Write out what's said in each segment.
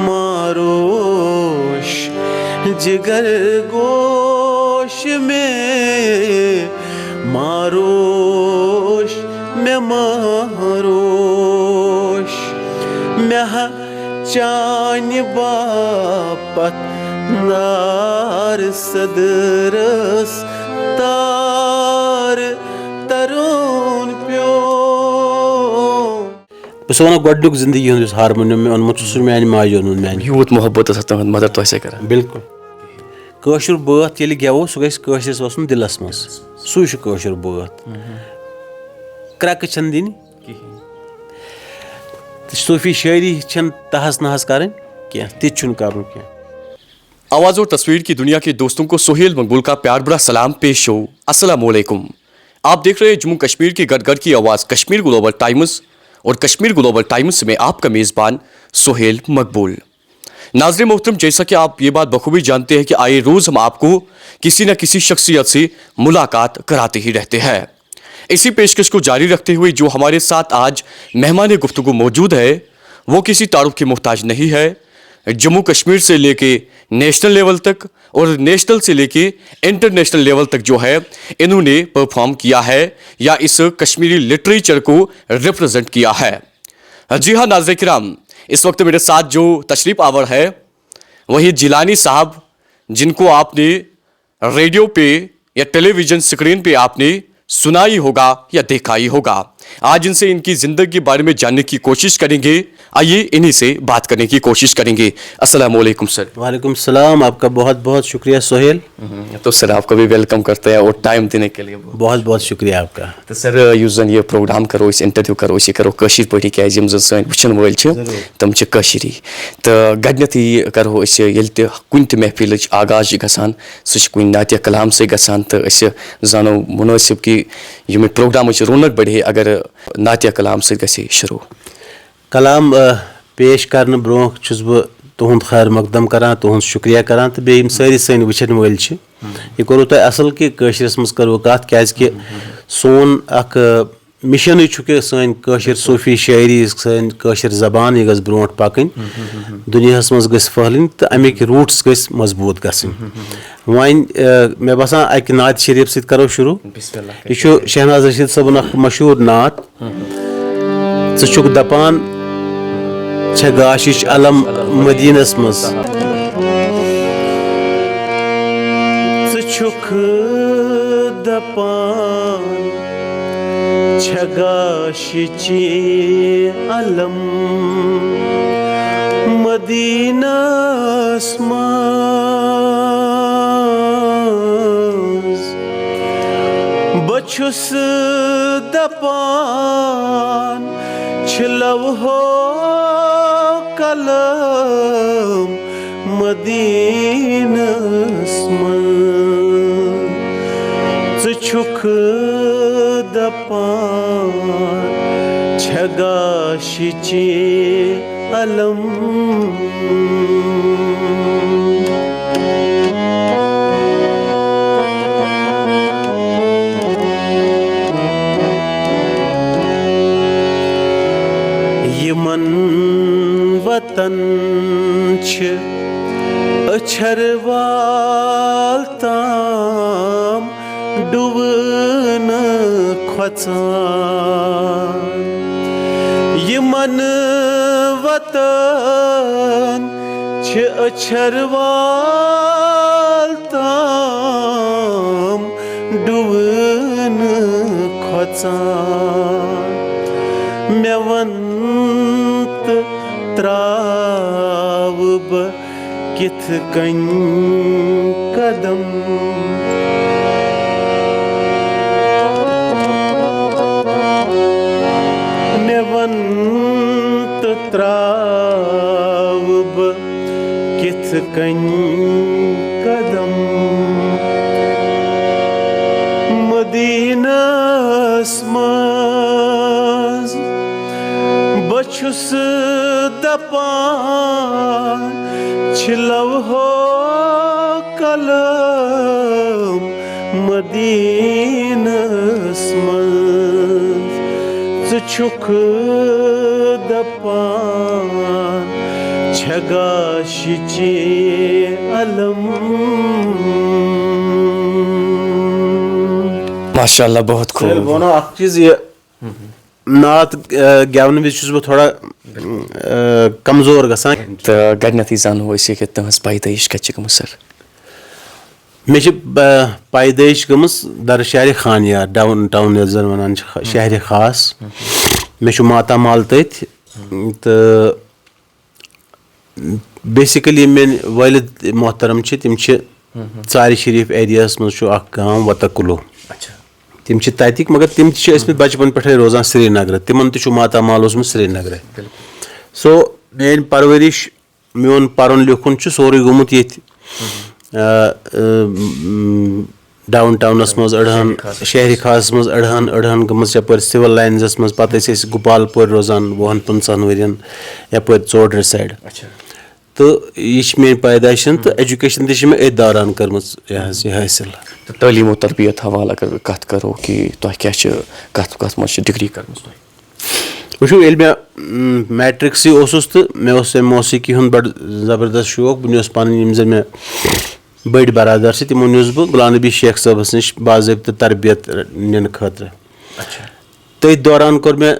मारोश जिगर गोश में मारोश में मारोश मेह चान बापत नार सदरस तार तरुण प्यो बस वन गोडुक जिंदगी हूँ हारमोनियम में ओनमुत सह मानि माजि ओनमुत मानि यूत मोहब्बत मदर तो बिल्कुल कशुर बात ये गेवो सह गशरस वसन दिलस मज सू कशुर बात क्रक छन दिन सूफी शायरी छन तहस नहस कर तुन कर आवाज़ और तस्वीर की दुनिया के दोस्तों को सोहेल मकबूल का प्यार भरा सलाम पेश हो। अस्सलाम वालेकुम। आप देख रहे हैं जम्मू कश्मीर की गदगद की आवाज़ कश्मीर ग्लोबल टाइम्स और कश्मीर ग्लोबल टाइम्स में आपका मेज़बान सोहेल मकबूल। नाज़रीन मोहतरम, जैसा कि आप ये बात बखूबी जानते हैं कि आए रोज़ हम आपको किसी न किसी शख्सियत से मुलाकात कराते ही रहते हैं। इसी पेशकश को जारी रखते हुए जो हमारे साथ आज मेहमान गुफ्तगू मौजूद है वो किसी तारुफ के मोहताज नहीं है। जम्मू कश्मीर से लेके नेशनल लेवल तक और नेशनल से लेके इंटरनेशनल लेवल तक जो है इन्होंने परफॉर्म किया है या इस कश्मीरी लिटरेचर को रिप्रेजेंट किया है। जी हाँ नाज़रीन किराम, इस वक्त मेरे साथ जो तशरीफ़ आवर है वही जिलानी साहब, जिनको आपने रेडियो पे या टेलीविज़न स्क्रीन पे आपने सुना ही होगा या देखा ही होगा। आज इनसे इनकी ज़िंदगी के बारे में जानने की कोशिश करेंगे। आइए इन्हीं से बात करने की कोशिश करेंगे। अस्सलाम वालेकुम सर। वालेकुम सलाम, आपका बहुत बहुत शुक्रिया सोहेल। तो सर आपको भी वेलकम करते हैं और टाइम देने के लिए बहुत बहुत शुक्रिया आपका। तो सर युस जन ये प्रोग्राम करो, इस इंटरव्यू करो, ये करो कशीर पटी क्या जम सन वुचन वल तम कशीरी तो गडनथी करो ये कुन महफिल आगाज गसान सह कुन नातिया कलाम से गसान तो जानो मुनासिब कि ये प्रोग्राम रौनक बढ़े अगर नातिया कलाम से गसे शुरू। कलाम पेश करने ब्रोह छुस बह तुहद खैर मकदम करान, तुहद शुक्रिया करान तो बेम सारी सन वुचन वल यह करो तुम असल कि कशरस मज करो कत क्या सोन अख मिशन कि सन कशर सूफी शायरी सन कशर जबान यह गस ब्रोह पकन दुनिया मज गस फहलन तो अमिक रूट्स गस मजबूत गसन। वन मे बसान अक नात शरीफ सत करो शुरू। यह शहनाज रशीद सबन अख मशहूर नात ज़ुक दपान छ गाशिश अलम मदीनस मज ज़ुक दपान छ गाशिश अलम मदीनस मज बछुस दपान छलव हो कलम मदीनस मज ज़ुक दपान छ गाशिश अलम। यमन वतन छ अछरवाल ताम डुवन खोचान यमन वतन छ अछरवाल ताम डुवन खोचान मे वन त्राव बह किथ कन कदम मे वन त्राव बह किथ कन कदम मदीनस मज बछुस दपान छिलव हो कलम मदीनस मज ज़ुक दपान छ नगाशिचे अलम. माशाल्लाह बहुत खूब. वो ना अख चीज ये नात गेवन विच छुस बह थोड़ा कमजोर गसान. तो गडनथी जानो ऐसे कि तहस पैदाइश कच्चे गम सर. मे पैदाइश गमस दर शहर खानियार डाउन टाउन ये जन वनान शहर खास. मे मातामाल तथ तो बेसिकली मेन वालिद मोहतरम तिम चार शरीफ एरियास मज गाँव वतकुलो. तिम तक मगर तिम बचपन पे रोजान श्रीनगर. तिमन मातामाल श्रीनगर. सो मेन परवरिश मोन पर्न लिखुन सोरे गोमुत ये डाउन टाउनस मज अड़हन शहर खास मज अड़हन गमस यपर सिविल लाइन्स मज पे गुपालपुर रोजान 20-25 वरियन यपर चोडर साइड. तो यह मेन पैदाइश तो एजुकेशन मे ए दौरान कर्म हासिल. तलीम तरबियत हवाला अगर कत करो कि तुह क्या कत कत मज डिग्री कर. वो ये मे मैट्रिक्स तो मे मौसीकी हूँ बड़ ज़बरदस्त शौक. बह पन जन मे बड़ बरदर से तमो नुस बह गुलाम नबी शेख साहबस नश बाज़ाब्त तरबियत nin खतर. तथ दौरान कोर मे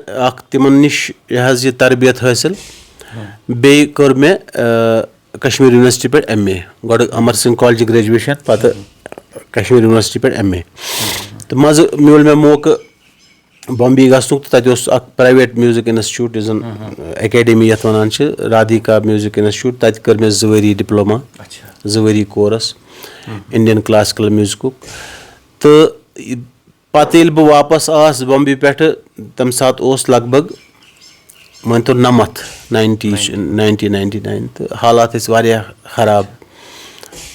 तिमन नश यह तरबियत हासिल. बे कोर मे कश्मीर यूनिवर्सिटी पे MA. गोड अमर सिंह कॉलेज ग्रेजुएशन पत कश्मीर यूनिवर्सिटी पे MA. तो मज मिल मे मौका बॉम्बे गसनुक. तो तक प्राइवेट म्यूजिक इंस्टीट्यूट जन एकेडमी यथ वनान राधिका म्यूजिक इंस्टीट्यूट. तत कर मे 2 worry diploma 2 worry course Indian classical music. तो पत ये बह वापस आस बॉम्बे पे तम सात लगभग मान तो 1999. तो हालात खराब.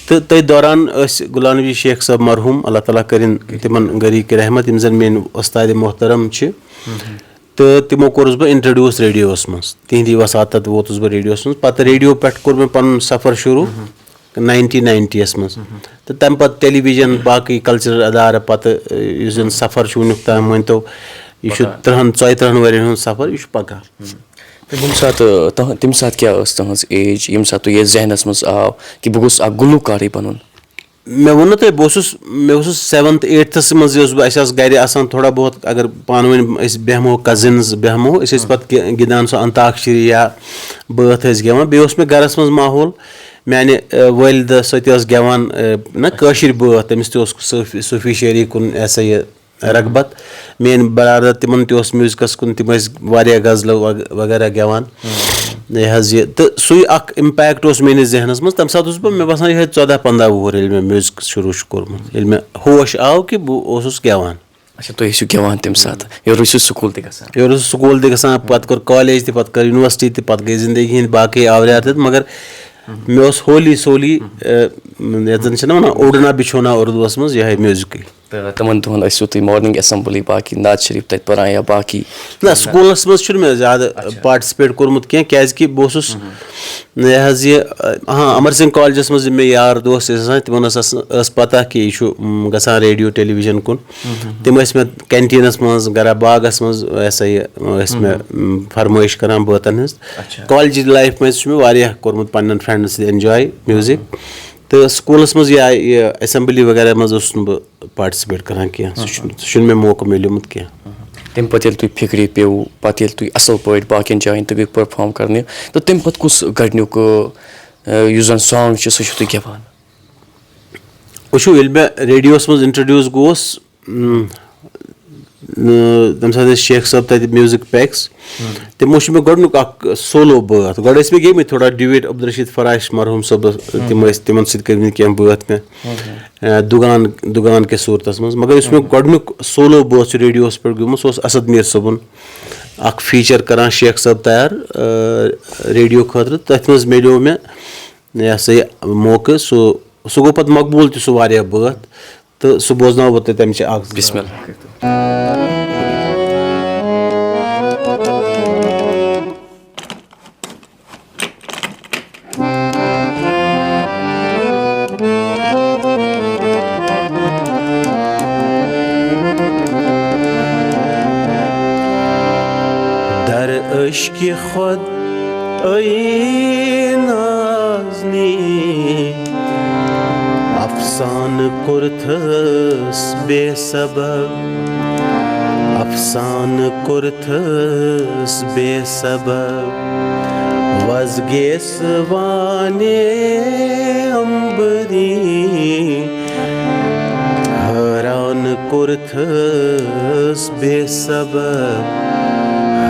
तो तथ दौरान गुलाम नबी शेख साहब मरहूम अल्लाह ताला करिन तिमन गरी की रहमत यम जन मेन उस्ताद मोहतरम. तो तिमो कोर्स बह इंट्रोड्यूस रेडियोस मज. तिहदी वसात वोतुस बह रेडियोस मज. पत रेडियो पे कोर मे पन सफ़र शुरू 1990 मज. तो तम पत टेलीविजन बाकी कल्चरल अदार पत जन सफ़र वुनुक ताम वन तो यह 30-34 वरियन सफ़र यह पका. तम सात क्या तहज एज यम सात ये जहनस मज आव कि बह गोस गुलूकार बनन. मे वो तो बह 7th 8th मज गर आसान थोड़ा बहुत अगर पान वन बेहमो कजिन्स बेहमो पे गिंदान सो अंताक्षरी या बात गवान. बे मे गरस मज माहौल माने वालिद सत गवान ना कशिर बात. तमिस ते सूफी शायरी कुन ऐसा ये रगबत. मेन बरादर तिमन ते म्यूजिकस कुन तिम गजल वगैरह गवान. यह तो सु इम्पैक्ट मेनिस जहनस मज. तम सात मे बसान यह 14-15 वुहर मे म्यूजिक शुरू कोर्मुत. मे होश आव कि बह गवान. अच्छा तुम गवान तम सात योर स्कूल स्कूल गसान पत कर कॉलेज पत कर यूनिवर्सिटी पत गई जिंदगी हंद बाकी आवरियात. मगर मे होली सोली जन वन ओडना बिछोना उर्दूस मज यह म्यूजिक. तमन तुम तुम मॉर्निंग असेंबली बाकी नात शरीफ तक पान या बाकी ना स्कूलस मज मे ज्यादा पार्टिसिपेट कोर्मुत क्या बह हाँ अमर सिंह कॉलेजस मज मे यार दोस्त तिमन पता कि यह गसान रेडियो टेलीविजन कुन. तिम मे कैंटीनस मज गरा बागस मज ऐसा मे फरमाइश करान बातन हज. कॉलेज लाइफ मे मे कोर्मुत पन्न फ्रेंडन सत एंजॉय म्यूजिक. तो स्कूलस मज या असेंबली वगैरह मज बह पार्टिसिपेट करान क्या सह मे मौका मिलमुत क्या. तम पे तुम फिक्री पे पे तुम असल पे बाकी जायन तक परफॉर्म करने. तो तम पे कुस गडनुक जन सॉन्ग सह गवान. वो मे रेडियोस मज इंट्रोड्यूस गोस तम सात शेख साहब तक म्यूजिक पैक्स. तमो मे गोडनुक सोलो बात. गोड मे गई थोड़ा डिबेट अब्दुलरशीद फराश मरहूम साहब तिमन सत क्या बात मे दुगान के सूरतस मज. मगर मे गोडनुक सोलो बात रेडियोस पे गई सह असद मीर सबन फीचर करान शेख साहब तैयार रेडियो खतर. तथ मज मिलो मे यह सा मौका सह गो पे मकबूल सह बात. तो सह बोजन बह तम दर इश्क़ खुद ऐना कुर्थस बेसबब अफसान कुर्थस बेसबब वज़गेस वाने अम्बरी हैरान कुर्थस बेसबब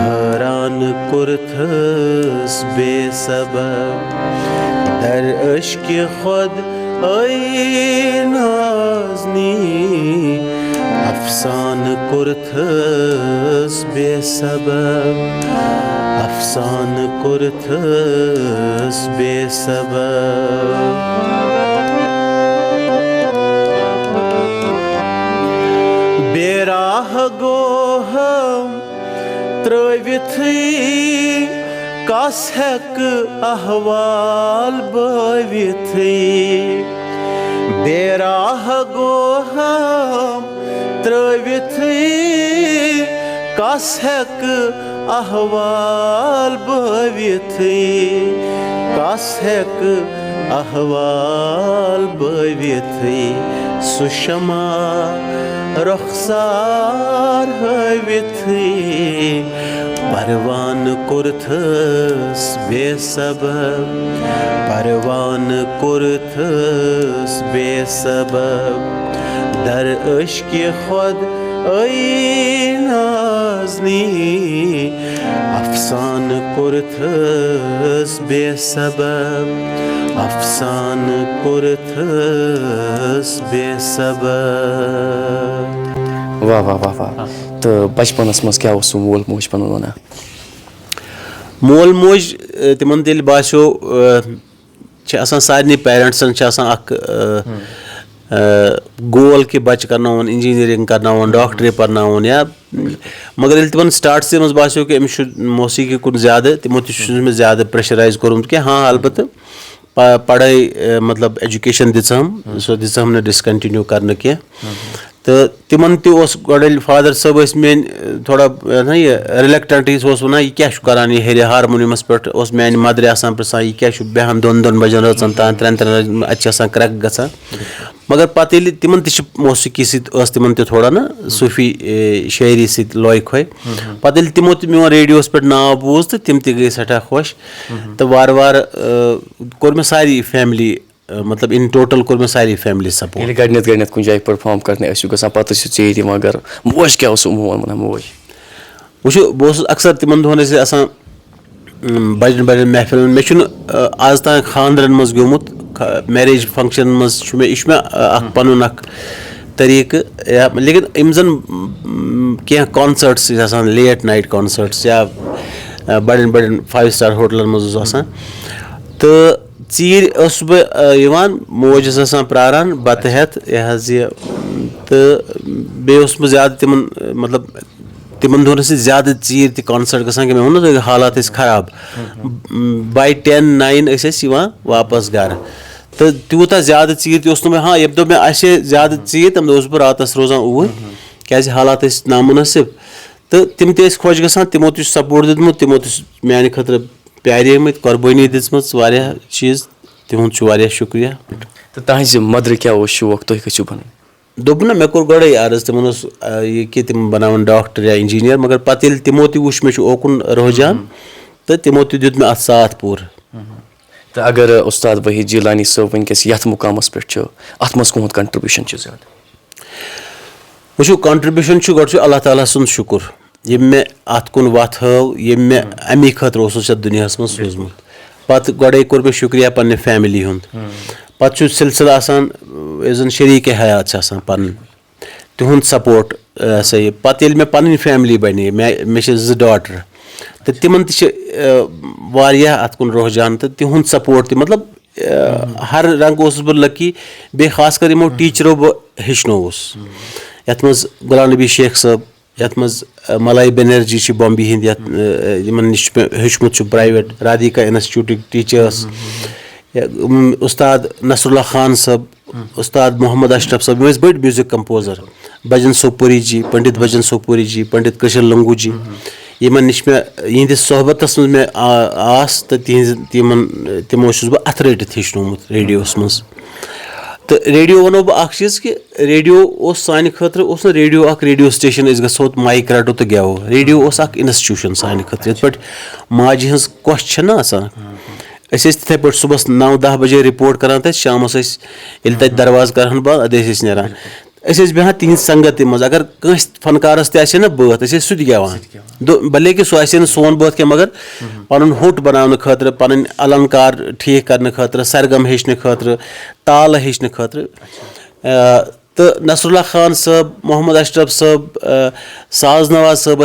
हैरान कुर्थस बेसबब दर इश्क़ खुद ऐ नाज़नी अफसान कुर्थस बेसबब अफसान कुर्थस बेसबब बेराह गोहम त्रविथी कस हेक अहवाल बविथी बेराह गोहम त्रविथी कस हेक अहवाल बविथी कस हेक अहवाल बविथी सुषमा रुखसार हविथी परवान कुर्थस बेसबब परवान कुर्थस बेसबब दर इश्क़ खुद ऐ नाज़नी अफसान कुर्थस बेसबब अफसान कुर्थस बेसबब वाह वाह वाह वाह तो बचपनस मज क्या मोल मोज पनुन वनान मोल मोज तिमन दिल बासो सारे पेरेंट्सन गोल कि बच्चे करनावन इंजीनियरिंग करनावन डॉक्टरी पढ़नावन या मगर ये तिमन स्टार्ट से मज बासो कि अमिस मौसीकी कुन ज़्यादा तिमो ते ज़्यादा प्रेशराइज कोरुमत कि हाँ अलबत्त पढ़ाई मतलब एजुकेशन दिम सो दिम ने डिसकंटिन्यू करने क्या तो तिमन गोड़े फादर सब मेन थोड़ा ना ये रिलेक्टेंट वन यह क्या करान यह हेरे हारमोनियमस पे मेन मदर आसान पृछान यह क्या बेहान 2 बजन रचन तान 3 अचान क्रैक गसान मगर पत्ते तिमन मौसीकी तिमन थोड़ा ना सूफी शायरी सत लॉय खोई पत्ते तिमो मोन रेडियोस पे नाव बूज तो तिम गई सठा खुश तो वार वार कोर मे सारी फैमिली मतलब इन टोटल कोर मे सारी फैमिली सपोर्ट गडनत कुछ जाए परफॉर्म करने गसान पे चेत घर मोज क्या मोन वन मोज वो बहुत अक्सर तिमन दोहन बजन बजन महफिल मे आज तान खानदरन मज गोमुत मैरिज फंक्शन मज मे पनुन तरीक लेकिन इम जन क्या कॉन्सर्ट्स लेट नाइट कॉन्सर्ट्स या बड़न बड़न 5 स्टार होटलन मज तो चीर बह मोज प्रारान बत हेत यह तो बेस ज़्यादा तिमन मतलब तिमन दोहन ज़्यादा चीर त कॉन्सर्ट गसान कि मे वो हालात खराब बाय 10-9 वापस घर तो तूता ज़्यादा चीर तस मे हाँ ये मे ज़्यादा चीर तम दस बह रातस रोजान ऊर क्या हालात नामुनसिब तो तिम त खुश गसान तिमो त सपोर्ट दितमुत तिमो माने खतर प्यारे कुर्बानी दिज चीज़ तिहद शुक्रिया तो तहज मदर क्या शौक तुम कु बन दोप ना मे कोर गड़े अर्ज तिमन यह कि तिम बनावन डॉक्टर या इंजीनियर मगर पत्ते तिमो तु मे ओकुन रुझान तो तिमो दित मे अत साथ पूर तो अगर उस्ताद वहीद जिलानी सब वनकस ये मुकामस पे अत मज तुहद कंट्रीब्यूशन ज्यादा वो कंट्रीब्यूशन गोड अल्लाह ताला सुंद शुक्र ये मे अत कुन वत हव ये मे अमी खतर दुनिया मज सोजमुत पत् गोड़े कोर मे शुक्रिया पन्ने फैमिली हुंद पत् सिलसिल आसान जन शरीक हयात पन तिहुंद सपोर्ट सा ये पत् ये मे पन फैमिली बने मे 2 डॉटर तो तिमन वारिया अत कुन रुझान तो तिहुंद सपोर्ट मतलब हर रंग बह लकी बे खास कर यमो टीचरों बह हेचनोस यथ मज गुलाम नबी शेख साहब यथ मज मलाई बनर्जी बॉम्बे हिंद निश हेचमुत प्राइवेट राधिका इंस्टीट्यूट टीचर्स उस्ताद नसरुल्लाह खान साहब उस्ताद मोहम्मद अशरफ साहब बड़ म्यूजिक कंपोजर भजन सोपुरी जी पंडित भजन सोपुरी जी पंडित कृष्ण लंगू जी यमन निश मे यहंदिस सोहबतस मे आस तो तिमो बह अथ रटित हेचनोमुत रेडियोस मज तो रेडियो वनो बह अख चीज कि रेडियो सानि खतर रेडियो अख रेडियो स्टेशन गो माइक रटो तो गेवो रेडियो अख इंस्टीट्यूशन सानि खतर ये पे माजि हज कोश ना आसान तिथे पे सुबह 9-10 बजे रिपोर्ट करान तक शामस ये दरवाज करहन बंद अद नान बेहान तिहद संगत मज अगर कंस फनकारस तह ना बात सह गेवान भले कि सह सोन बात क्या मगर पन होट बनाने खतर पन अलंकार ठीक करने खतर सरगम हेचने खतर ताल हेचने खतर तो नसरुल्ला खान साहब मोहम्मद अशरफ साहब साज नवाज साहब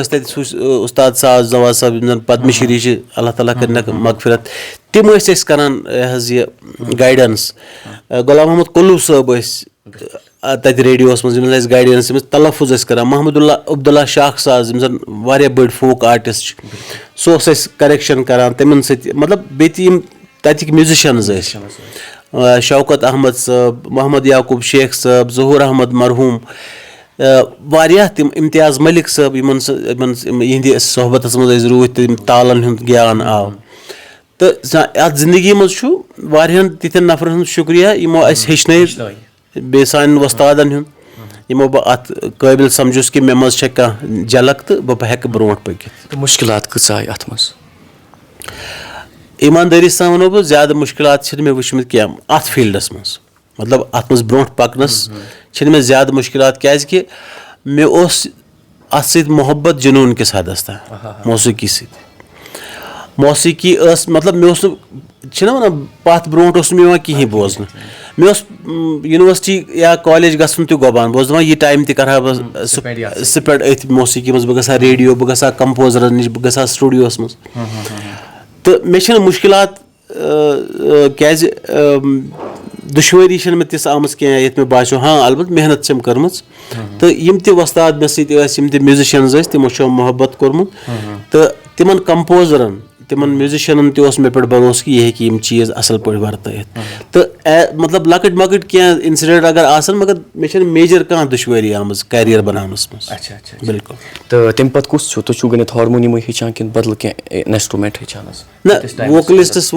उस्ताद साज नवाज साहब पद्म श्री अल्लाह ताला कर मगफिरत तम करान ये गाइडेंस गुलाम मोहम्मद कुल्लू साहब तत रेडियोस मज गाइडेंस तलफुज करान महमदुल्ला अब्दुल्ला शाख साज जन वारिया बड़ फोक आर्टिस्ट सह करेक्शन करान तमन सत मतलब बेम तक म्यूजिशियंस शौकत अहमद साहब मोहम्मद याकूब शेख साहब जहूर अहमद मरहूम वारिया तिम इम्तियाज मलिक साहब यहंद सोहबत मज रूद तालन हुंद ज्ञान आव तो अत जिंदगी मज वारियान तिथन नफरन हुंद शुक्रिया यमो अस हेचन बे सान वस्तादन हुंद यमो बह अत काबिल समझुस कि मे मज कह झलक तो बह हेक ब्रोट पकित मुश्किलात कस आय अत मज ईमानदारी सान वनो बह ज्यादा मुश्किलात मे वुचमत क्या अत फील्डस मज मतलब अत मज ब्रोट पकनस मे ज्यादा मुश्किलात क्या मे अत सत मोहब्बत जुनून किस हदस तक मौसीकी सत मौसीकी मतलब मे वन पथ ब्रोट मे कहीं बोजन मे यूनिवर्सिटी या कॉलेज गसन तह गोबान बोज दपान यह टाइम तह कर बह स्पेंड अथ मौसीकी मज बह रेडियो बह गा कंपोजरन निश बह गा स्टूडियोस मज तो मे मुश्किलात क्या दुश्वारी मे तिस आम कह ये मे बासो हाँ अलबत् मेहनत छम कर्म तो यम त वस्ताद मे सत म्यूजिशियंस तमो मोहब्बत कोर्मुत तो तिमन कंपोजरन तिमन म्यूजिशियन तस मे पे भरोस कि यह यम चीज असल पे वर्त तो मतलब लकट मकट क्या इंसिडेंट अगर आसन मगर मे मेजर कह दुश्वारी आम कैरियर बनानस अच्छा बिल्कुल तो तम पे कुछ तुम गणित हारमोनियम हेचान कि बदल क्या इंस्ट्रूमेंट हेचान ना वोकलिस्टस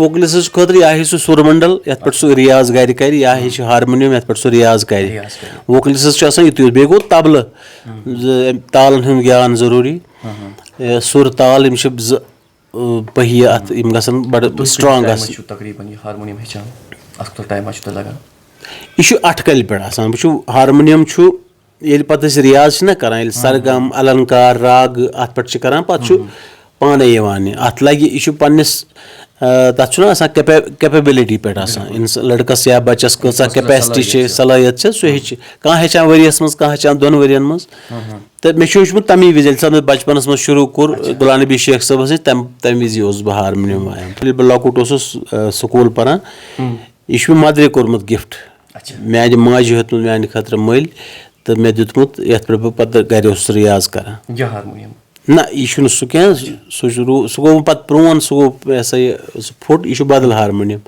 खतर या सह सुरमंडल ये पे सह रियाज गर कर या हारमोनियम ये पे सह रियाज कर वोकलिस्टस युत बे गो तबल तालन हुंद ज्ञान जरूरी सुर ताल पहिया अत गसन बड़ स्ट्रांग तकरीबन यह हारमोनियम हेचान अत टाइम लगान यह अटकल पे वो हारमोनियम ये पे रियाज ना करान सरगम अलंकार राग अत पे करान पे पाने अत लगे यह पन्निस तथ कैपेबिलिटी पे लड़कस या बच्चस कसा कैपेसिटी सलाहियत सह कह हेचान वरियस मज कह हेचान 2 वरियन मज तो मे वुचमुत तमी विज मे बचपनस मज शुरू कोर गुलाम नबी शेख साहब तम विज बह हारमोनियम वायान बह लकुट स्कूल पान यह मदर कोर्मुत गिफ्ट माज माजि हेतमुत माने खतर मल तो मे दितमुत ये पे पे गर रियाज करान हारमोनियम ना यह सह क्या सह गो पे प्रोन सह गो यह फुट यह बदल हारमोनियम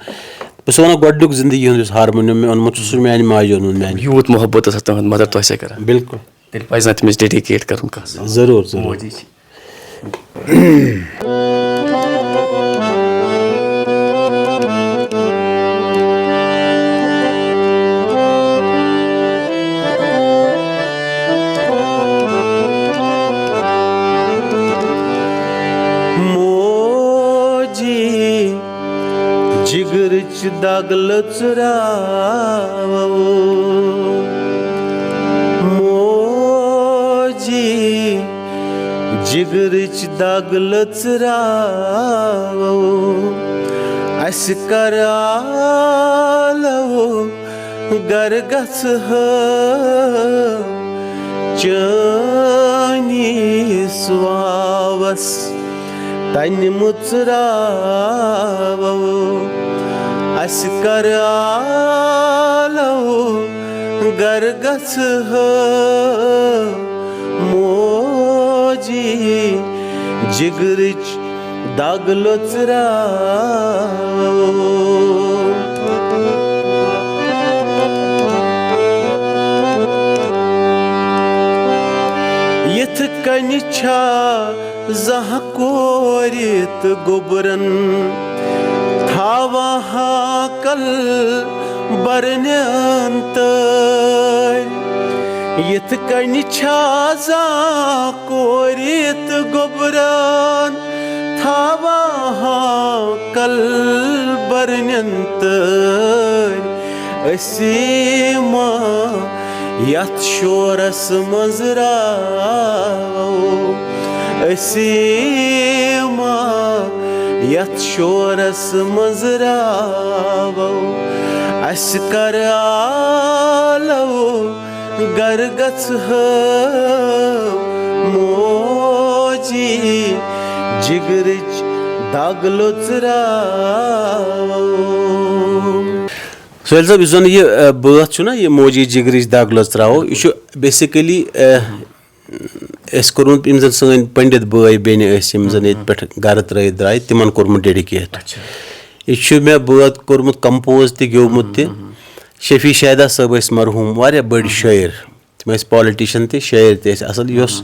बस वन गोडुक जिंदगी हुंद हारमोनियम मे ओनमुत सह माने माजि ओनुन माने यूत मोहब्बत तुम मदर तुम कर बिल्कुल तेल पज तमिस डेडिकेट कर जरूर जरूर जिगर च दाग लचरावो मोजी जिगर च दाग लचरावो अस करालो गर गस चानी स्वावस तन मुचरावो अस करालो गर गस मोजी जिगरच दाग लचरावो यथ कन छा जहाँ कोरित गोबरन था thawa kal barnyant yith kani chaza korit gobran thawa kal barnyant asima yath shoras mazrao asima yath shoras mazrao askaralo gargats moji jigrich daglotsrao Sohail sahab, yus zan ye bath chu na ye moji jigrich daglotsrao ye chu basically es kormut im zan san pandit bhai beni as im zan et pet gar trai drai timan kormut dedicate ye chu me bath kormut compose ti gyomut ti Shafi Shaida sahab as marhum varya bad shair tim as politician ti shair ti asal yos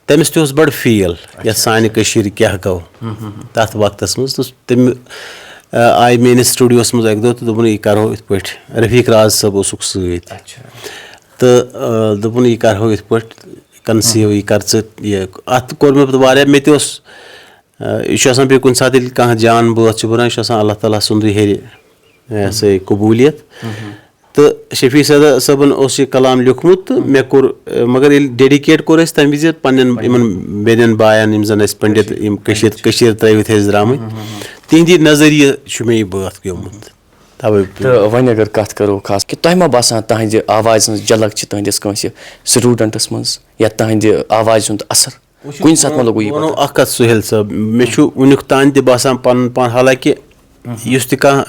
temis ti os bad feel ya sani kashir kya gav tat waqtas muz tim आई main studios मज एक दो तो दोपन यह करो इत पे रफीक राज सब उसुक सत तो दोपन यह करो इत पे कंसीव यह कर अत कोर मे वारिया मे ते यह बे कुन सात कह जान बात बनान यह अल्लाह ताला सुंद हेर सह कबूलियत तो शफी सबन यह कलाम लिखमुत तो मे कोर मगर ये डेडिकेट कोर तम विज पन्न बेन बायन जन पंडित त्रवित द्राम तिहंदी नजरिए मे यह बात गोमुत तवे तो वन अगर कत करो खास कि तुम मा बासान तहद आवाज झलक तहदिस कंस स्टूडेंटस मज या तहद आवाज हुंद असर कुन सात मा लगो वो अख सुहेल साहब मे वुनिक तान ति बासान पन पान हालांकि युस ति कह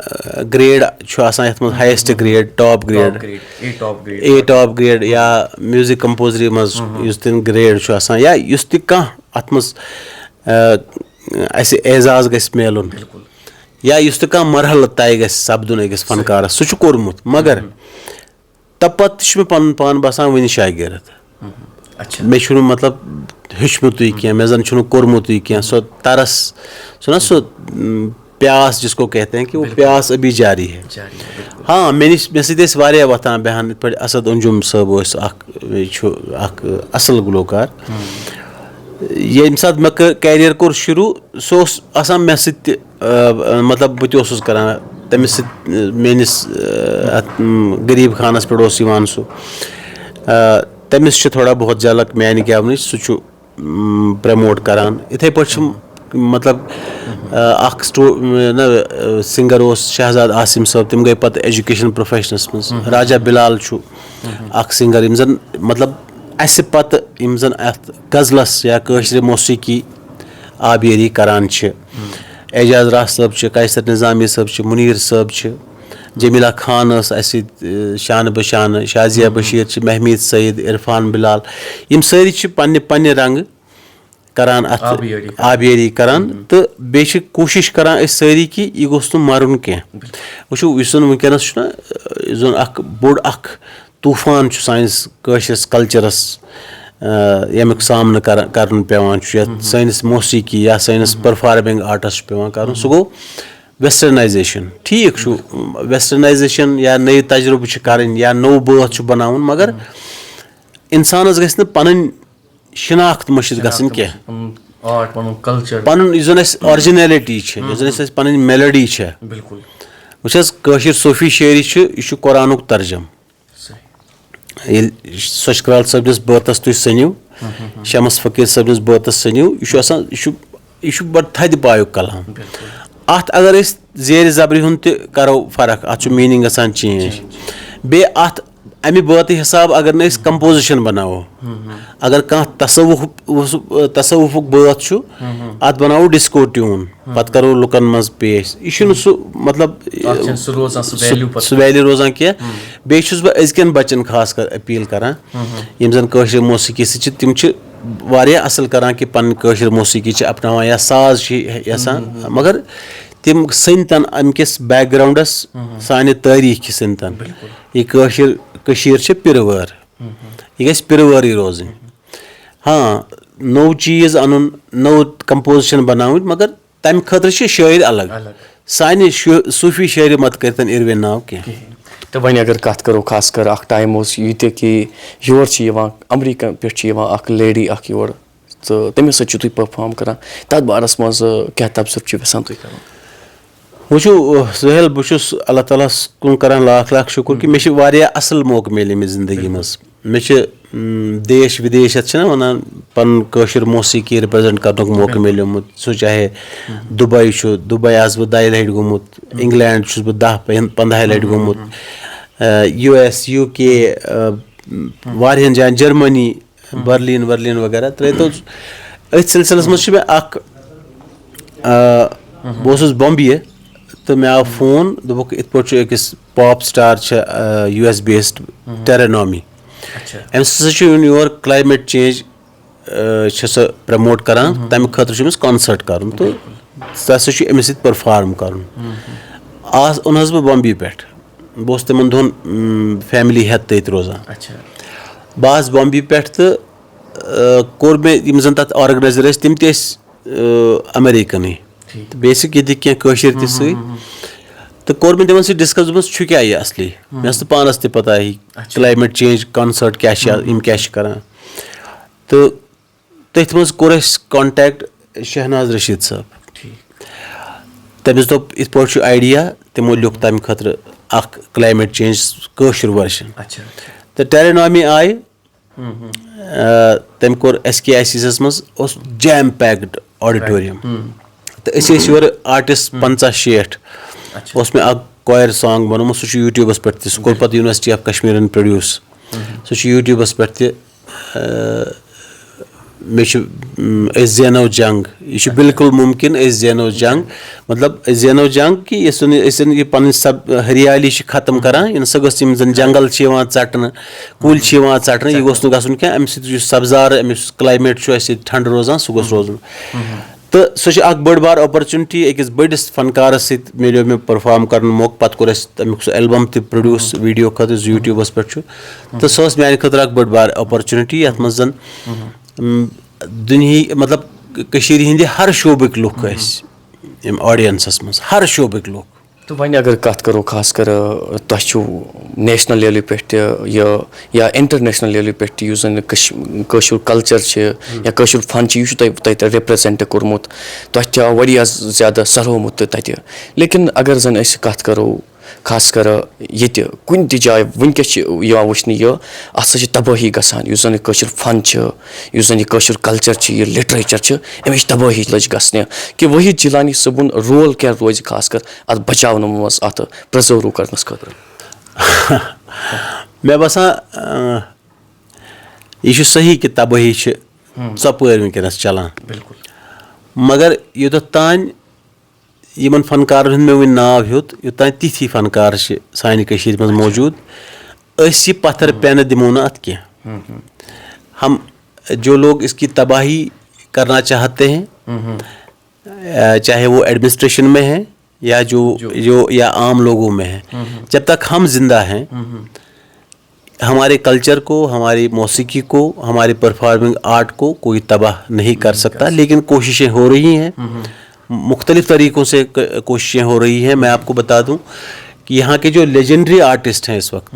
ग्रेड यथ मज highest grade top grade A top grade या म्यूजिक कंपोजरी मज युस तिन ग्रेड या युस ति कह अथ मज एजाज गस मेलुन या युस ति कह मरहल तय गस सपदुन अकिस फनकारस सह कोरमुत मगर तपत मे पन पान बासान वनि शागिर्द मे मतलब हेचमुत कह मे जन कोरमुत कह सो तरस ना सो प्यास जिसको कहते हैं कि वो प्यास अभी जारी है हाँ मे सत वतान बहन इत पे असद अंजुम साहब असल गुलकार ये सात मे कैरियर कोर शुरू सह मे सत मतलब बह करान तमिस मेनिस गरीब खानस पे सह तमिस थोड़ा बहुत झलक मानि गेवन सह प्रमोट करान इथे पे मतलब सिंगर शहजाद आसिम साहब तम गई पत एजुकेशन प्रोफेशनस मज राजा बिलाल सिंगर जन मतलब अस पत जन अत गजलस या कशर मौसीकी आबियरी करान एजाज राह साहब कैसर निजामी साहब मुनीर साहब जमीला खान शान बशान शाजिया बशीर महमीद सईद इरफान बिलाल यम सारी पन्ने पन्ने रंग करान आबियरी करान तो बे कोशिश करान सारी कि यह गोस मरुन कह वो वनकस बोड़ तूफान सानिस कशरस कल्चरस यमुक सामना कर पेवान सानिस मौसीकी या सानिस परफॉर्मिंग आर्टस पेवान कर सह गो वेस्टर्नाइजेशन ठीक वेस्टर्नाइजेशन या नई तजुर्बे करें या नो बात बनावन मगर इंसानस गि पन शिनाख्त मशिद गसन कह पन जन ऑरिजिनलिटी जन पन मेलोडी वह सूफी शायरी यह कुरानुक तर्जम सच कराल सबनिस बातस तुम सनिव शमस फकीर सबनिस बातस सनिव यह बड़ थद पायुक कलाम अत अगर जेर जबरी हुन करो फर्क अत मीनिंग गसान चेंज बे अत अमि बात हिसाब अगर न कंपोजिशन बनावो अगर कह तसवुफुक बात अत बनावो डिस्को ट्यून पत करो लुकन मज पेश यह मतलब वैल्यू रोजान कह बे बह अजकन बच्चन खास कर अपील करान यम जन कशर मौसीकी तम वारिया असल करान कि पन कशर मौसीकी अपनावान या साज यसान मगर तम सनतन अमकिस बैकग्राउंडस सानि तारीख सनतन यह कशीर पिरवर यह गि पिरवरी रोजन हाँ नौ चीज़ अन नौ कंपोजिशन बनावन मगर तम खतर शायर अलग सानि सूफी शायरी मत करतन इरविन नाव के तो वही अगर कत करो खास कर अख टाइम ये कि योर अमरीका पे लेडी अख योर तो तमिस सत्य परफॉर्म करान तथ बारस मज क्या तबसर यसान तुम कर वो सुहेल बहुस अल्लाह ताला कुन करान लाख लाख शुक्र कि मे वारिया असल मौका मिले मे जिंदगी मज मे देश विदेश वनान पन कशर मौसीकी रिप्रेजेंट करने मौका मिलोमुत सह चाहे दुबई आज बह 2 लटि गोमुत इंग्लैंड बह 10-15 लटि गोमुत US UK वारियन जान जर्मनी बर्लिन वगैरह त्रे तो अथ सिलसिलस मज मे बह बॉम्बे तो मे आव फोन दोपुक इत पे अकिस pop star US based Terranomy अम योर क्लाइमेट चेंज सह प्रमोट करान तमें खतर कॉन्सर्ट कर तो सह अमिस परफॉर्म कर ओन बह बॉम्बे पे बह तिमन दोहन फैमिली हेत तथ रोजान बह बॉम्बे पे तो कोर मे यम तथ ऑर्गेनाइजर तम अमेरिकन बेसिक ये कशर तो कोर मे तिमन डिस्कस दोपस क्या यह असली मे पानस तह पता ही क्लाइमेट चेंज कॉन्सर्ट क्या कर तो तथ मज कोर कॉन्टैक्ट शहनाज रशीद साहब तमिस दोप इत पे आइडिया तमो लिख तमें खतर अख क्लाइमेट चेंज कशर वर्जन तो टेरानॉमी आय तम कोर SKICS मज जैम पैक्ड ऑडिटोरियम तो योर आर्टिस्ट 50-60 मे क्वायर सॉन्ग बनोमुत सह यूट्यूबस पे सह कोर पत यूनिवर्सिटी ऑफ कश्मीर प्रोड्यूस सह यूट्यूबस पे मे ज़ेनो जंग यह बिल्कुल मुमकिन ज़ेनो जंग मतलब ज़ेनो जंग कि यह पन सब हरियाली खत्म करान सह गम जंगल षटन कुल षटन यह गोस गन क्या अम सब्जार अमिस क्लाइमेट ठंड रोजान सह गोस रोजन तो सह बड़ बार अपॉर्चुनिटी अकिस बड़िस फनकारस मिलो मे परफॉर्म कर मौका पत कोर तमिक सह एल्बम त प्रोड्यूस वीडियो खत यूट्यूबस पे तो सह माने खतर बड़ बार अपॉर्चुनिटी ये मज दुनिया मतलब कशीर हिंदी हर शोबक लुक ऑडियंसस मज हर शोबक लुक तो वही अगर कत करो खास कर तुम नेशनल लेवल पे या इंटरनेशनल लेवल पे कशर कल्चर या कशर फन यह रिप्रेजेंट कोर्मुत तुम वह ज्यादा सराहोमुत तत लेकिन अगर जन कत करो खास कर ये कुन जाए वनकस वुचन यह अत तबाही गसान जन कशर फन जन कशर कल्चर यह लिटरेचर अमिच तबाही लज गसने कि वही जिलानी सबुन रोल क्या रोज खास कर अत बचाव मज अत प्रिजर्व करनस खतर मे बसान यह सही कि तबाही ज़पर वनकस चलान मगर योत तान यमन फनकार मे वन नाव हेत योतान तिथि फनकार सानि कशीर मज मौजूद यह पत्थर पेन दिमो न अत हम जो लोग इसकी तबाही करना चाहते हैं चाहे वो एडमिनिस्ट्रेशन में है या जो या आम लोगों में है जब तक हम जिंदा हैं हमारे कल्चर को हमारी मौसीकी को हमारे परफॉर्मिंग आर्ट को कोई तबाह नहीं कर सकता लेकिन कोशिशें हो रही हैं मुख्तलिफ तरीक़ों से कोशिशें हो रही हैं। मैं आपको बता दूं कि यहाँ के जो लेजेंडरी आर्टिस्ट हैं इस वक्त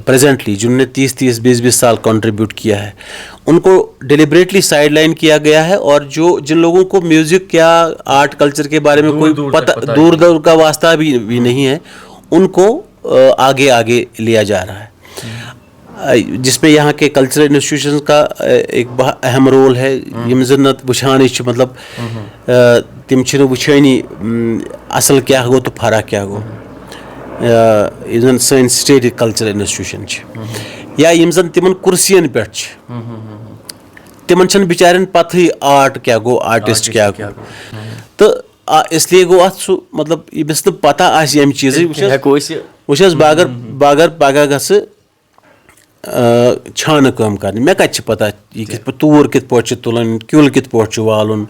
प्रेजेंटली जिन्होंने 30-30 20-20 साल कंट्रीब्यूट किया है उनको डिलिबरेटली साइडलाइन किया गया है और जिन लोगों को म्यूज़िक या आर्ट कल्चर के बारे में कोई पता दूर का वास्ता भी नहीं है उनको आगे आगे लिया जा रहा है जिसमें यहाँ के कल्चरल इंस्टीट्यूशंस का एक अहम रोल है यम जन वुछान मतलब तिम वुछानी असल क्या गो तो फरा क्या गो सन स्टेट कल्चरल इंस्टीट्यूशन या यम जन तिमन कुर्सियन पे तिमन बिचारन पथी आर्ट क्या गो आर्टिस्ट क्या गो तो इसलिए गो अत सह मतलब यमिस पता आम चीज़ बागर पगह ग छान कम कर मे कत पता यह कित तूर कित तुलन क्युल कित वालुन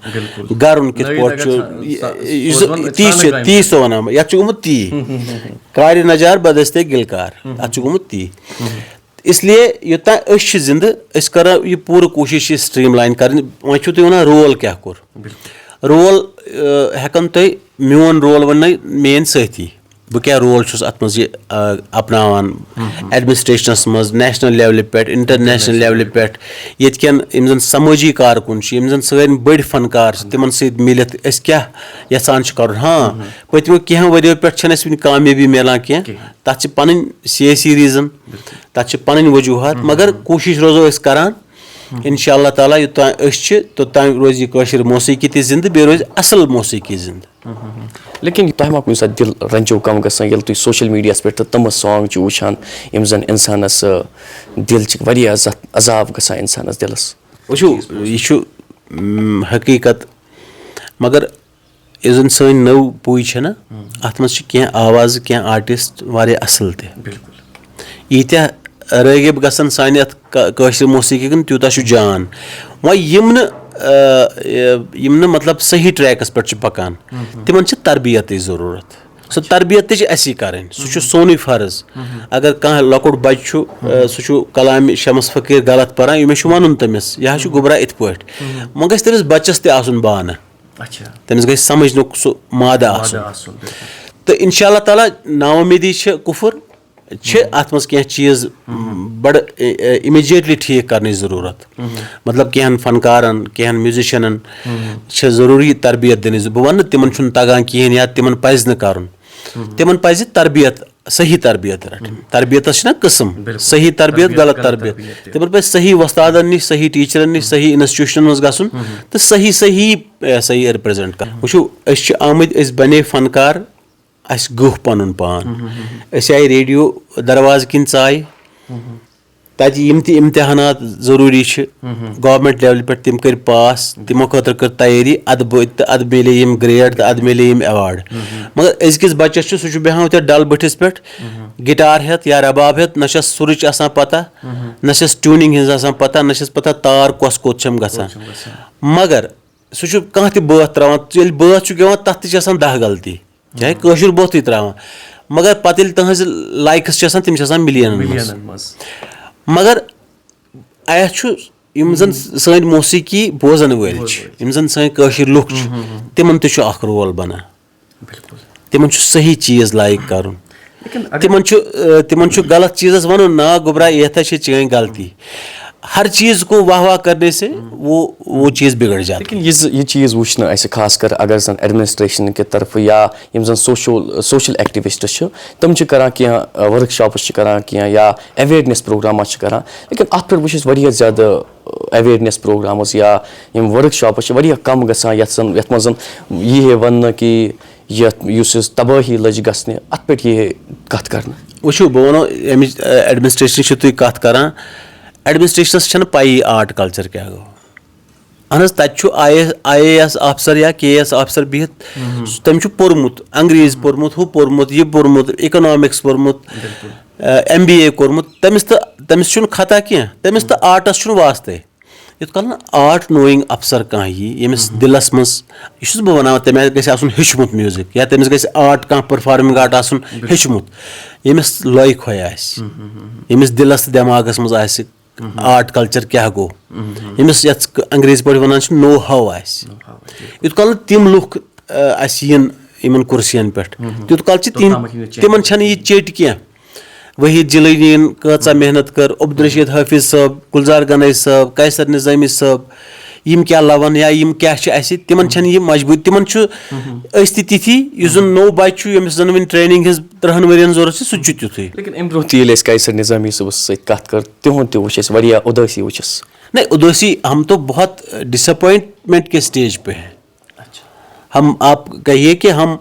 गरुन कित ती सो वन ये गोमुत ती कार नजार बदस्ते गिलकार अत गोमुत ती इसलिए योतान जिंद कर यह पूरा कोशिश स्ट्रीम लाइन कर वो तुम वन रोल क्या कोर रोल हेकन तुम मोन रोल वन मेन साथी बह क्या रोल अत मज अपनावान एडमिनिस्ट्रेशनस मज नेशनल लेवल पे इंटरनेशनल लेवल पे ये जन समाजी कारकुन यम जन सारे बड़ फनकार तिमन सत मिलित क्या यसान कर हाँ पत्मो कह वरियो पे वन कामयाबी मिलान कह तथ पन सियासी रीजन तथ पन वजूहत मगर कोशिश रोजो करान इंशाअल्लाह ताला योतान तोतान रोज यह मौसीकी ति जिंद बे रोज असल मौसीकी जिंद लेकिन तह मा कुछ दिल रंजो कम गल तुम सोशल मीडिया पे तम सॉन्ग वुचान यम जन इंसानस दिल अजाब ग इंसानस दिलस वो हकीकत मगर यह जन सन नव पुई ना अत मज कह आवाज कह आर्टिस्ट वारिया असल यीत्या रगिब गसन सानि अत मौसीकी कन त्यूता जान वम मतलब सही ट्रैकस पे पकान तिमन तरबियत जरूरत सो तरबियत असी कर सह सोन फर्ज अगर कह लकुट बच्चु सह कलाम शमस फकीर गलत पान मे वन तमिस यह गुबरा इत पे वह गस तमिस बच्चस तन बाना तमिस गई समझनुक सह मादा तो इंशाअल्लाह ताला नाउमीदी कुफर अत मज कह चीज़ बड़ इमीजिएटली ठीक करने ज़रूरत मतलब कह फनकारन कह म्यूजिशियन ज़रूरी तरबियत दिन बह वन तिमन तगान कहें या तिमन पज न कर तिमन पज तरबियत सही तरबियत रट तरबियत कस्म सही तरबियत गलत तरबियत तिमन पे सही वस्तादन निश सही टीचरन निश सही इंस्टीट्यूशन मज गसन तो सही सही सही रिप्रेजेंट कर वो आमद बने फनकार अस गुह पन पान आय रेडियो दरवाज किन आय तत इम्तिहानात जरूरी गवर्नमेंट लेवल पे तिम कर पास तिमो खतर कर तैयारी अद मिले यम ग्रेड तो अद मिले यम अवार्ड मगर अजकिस बच्चस सह बेहान डल बठिस पे गिटार हेत या रबाब हेत न सुरच आसान पता न ट्यूनिंग हज पता न पता तार कस कोत गसान मगर सह कह बात त्रावान बात गवान तथ तह 10 गलती चाहे कशुर बोत त्रावान मगर पत तहज लाइक्स तम मिलियन मगर यम जन सन मौसीकी बोजन वल यम जन सन कशुर लुक तिमन तह रोल बना तिमन सही चीज़ लाइक कर तिमन गलत चीज़ वन ना गुबरा यह चेन गलती हर चीज़ को वाह वाह करने से वो चीज़ बिगड़ जाती है। लेकिन ये चीज़ वुचन ऐसे खास कर अगर जन एडमिनिस्ट्रेशन के तरफ या यम जन सोशल एक्टिविस्ट तम करान कह वर्कशॉप्स करान कह या अवेयरनेस प्रोग्राम करान लेकिन अत पे वुच ज़्यादा अवेयरनेस प्रोग्राम्स या यम वर्कशॉप्स कम गसान यथ मज यह वन कि तबाही लज गसने अत पे यह कत कर वो बह वनो एडमिनिस्ट्रेशन तुम कत करान एडमिनिस्ट्रेशनस पाई आर्ट कल्चर क्या गो अहन तक IAS अफसर या KS अफसर बिहत तम पोर्मुत अंग्रेज पोर्मुत हु पोर्मुत यह पोर्मुत इकोनॉमिक्स पोर्मुत MBA कोर्मुत तमिस खता कह तमिस तो आर्टस वास्ते युत कल आर्ट नोइंग अफसर कह यमिस दिलस मज यह बह वन तमें गु हेचमुत म्यूजिक या तमिस गि आर्ट कह परफॉर्मिंग आर्ट आसन हेचमुत यमिस लय खोय यमिस दिलस दिमागस मज आर्ट कल्चर क्या गो यमिस अंग्रेज पे वन नो हाउ यूत कल तिम लुक इन कुर्सियन पे यूत कल तिमन यह चेट कह वहीद जिलनीन कचा मेहनत कर अब्दुलरशीद हाफिज साहब गुलजार गनई साहब कैसर निजामी साहब यम क्या लवन या यम क्या तिमन यह मजबूत तिमन तिथि नो बच्चे यमिस जन वन ट्रेनिंग 3 वरियन जरूरत सह तुथु लेकिन अम ब्रोह तीस कैसर निजामी साहब सत कर तिहुंद तुस उदासी वुचस नहीं उदासी हम तो बहुत डिसअपॉइंटमेंट के स्टेज पे हैं। हम आप कहिए कि हम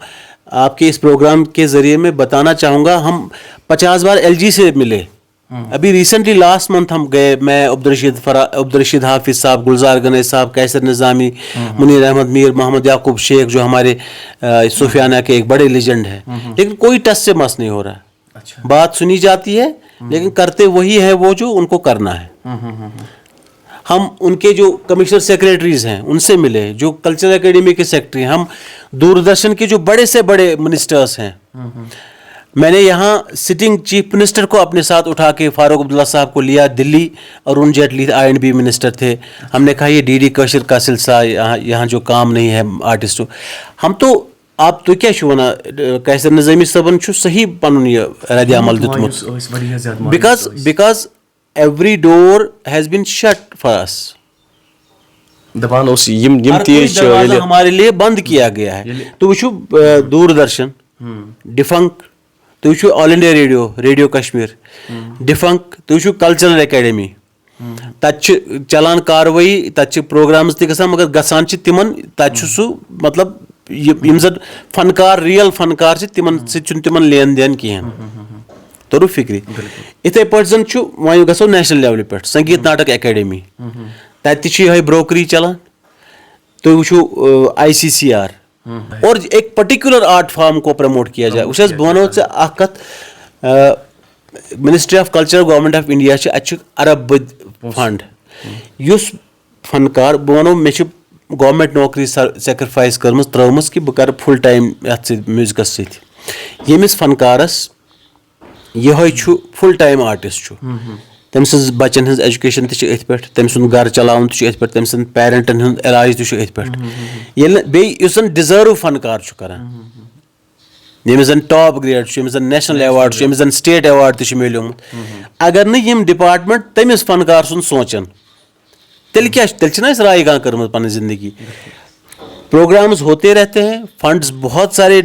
आपके इस प्रोग्राम के जरिए मैं बताना चाहूँगा हम 50 बार LG से मिले अभी रिसेंटली लास्ट मंथ हम गए मैं अब्दुलरशीद हाफिज साहब गुलजार गनई साहब कैसर निजामी मुनीर अहमद मीर मोहम्मद याकूब शेख जो हमारे सूफियाना के एक बड़े लेजेंड हैं लेकिन कोई टच से मस नहीं हो रहा है। बात सुनी जाती है लेकिन करते वही है वो जो उनको करना है। हम उनके जो कमिश्नर सेक्रेटरीज हैं उनसे मिले जो कल्चरल एकेडमी के सेक्रेटरी हैं हम दूरदर्शन के जो बड़े से बड़े मिनिस्टर्स हैं मैंने यहाँ सिटिंग चीफ मिनिस्टर को अपने साथ उठा के फारूक अब्दुल्ला साहब को लिया दिल्ली, अरुण जेटली INB मिनिस्टर थे। हमने कहा ये DD कशिर का सिलसिला, यहाँ जो काम नहीं है आर्टिस्टों, हम तो आप तो क्या छो वना कैसर निज़ामी साहबन छु सही पनुन ये रद्द अमल दितमुत, because every door has been shut for us. दबान उस यम तेज हमारे लिए बंद किया गया है। तो वो दूरदर्शन डिफंक, तो वो ऑल इंडिया रेडियो कश्मीर डिफंक, तो वो कल्चरल एकेडमी तत चलान कार्रवाई, तत प्रोग्राम्स त गसान, मगर गसान तिमन तत सह मतलब यम जन फनकार रियल फनकार तिमन तिमन लेन देन कहें, तोर फिक्री। इथे पे जन वो गो नेशनल लेवल पे संगीत नाटक एकेडमी, तत ब्रोकरी चलान, तो वो ICCR और एक पर्टिकुलर आर्ट फॉर्म को प्रमोट किया जाए। उस बह वो कत ministry of culture government of India अरब बद फंड, उस फनकार बह वो मे गवर्नमेंट नौकरी सेक्रिफाइस कर्म त्रमस कि बह कर फुल टाइम म्यूजिकस सत। यमिस फनकारस यह फुल टाइम आर्टिस्ट, तम सज बचन हज एजुकेशन तथ पे, तम सुन घर चलावन तथ पे, तम सद पेरेंटन हुंद इलाज तथ पे, बेस डिजर्व फनकार करान, यमिस जन टॉप ग्रेड, यमिस जन नेशनल अवार्ड, यमिस जन स्टेट अवार्ड मिलोमुत, अगर न यम डिपार्टमेंट तमिस फनकार सुन सोचन, तेल क्या तेल राय गां कर पन जिंदगी। प्रोग्राम्स होते रहते हैं, फंड्स बहुत सारे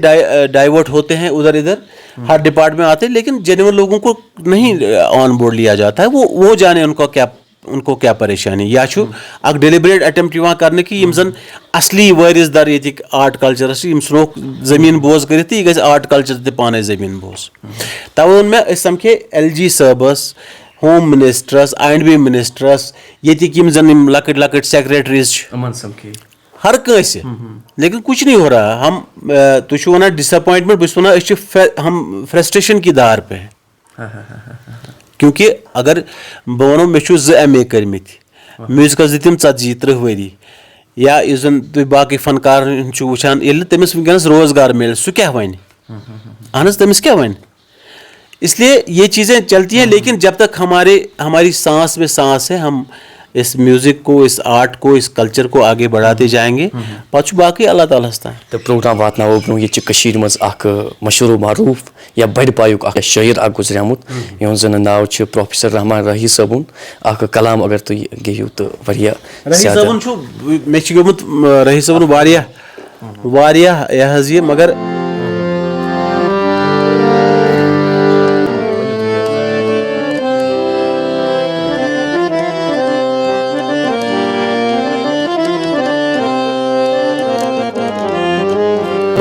डाइवर्ट होते हैं उधर इधर, हर डिपार्टमेंट में आते हैं, लेकिन जेन्युइन लोगों को नहीं ऑन बोर्ड लिया जाता है। वो जाने उनको क्या परेशानी, या अक डिलिबरेट अटेम्प्ट करने की यम जन असली वारिसदार ये आर्ट कल्चर सुनोक जमीन बोझ कर यह आर्ट कल्चर पाने जमीन बोझ। तवे वो मे समखे LG साहबस, होम मिनिस्टरस, INB मिनिस्टरस, ये जन लकट लकट सेक्रेटरीज हर कंसे, लेकिन कुछ नहीं हो रहा। हम तुम वन डिसअपॉइंटमेंट, बस वन हम फ्रस्ट्रेशन की दार पे हैं, क्योंकि अगर बह वो मे MA कर्मित, म्यूजिकस दिम 40-30 वरी, या इस बाकी फनकार वुचान ये तमिस वनकस रोजगार मिले सह क्या वन, अहन तमिस क्या वन। इसलिए ये चीज़ें चलती हैं, लेकिन जब तक हमारी सांस में सांस है, हम इस म्यूजिक को, इस आर्ट को, इस कल्चर को आगे बढ़ाते जाएंगे, पच बाकी अल्लाह ताला तो प्रोग्राम वातनावो ब्रो ये मज मशहूर मारूफ या बड़ पायुक शायर गुजरियामुत, यह जन नाव प्रोफेसर रहमान रही सबन, कलाम अगर तुम गेहू तो वरिया रही सबन मे गोमुत रही सबन वारिया यह मगर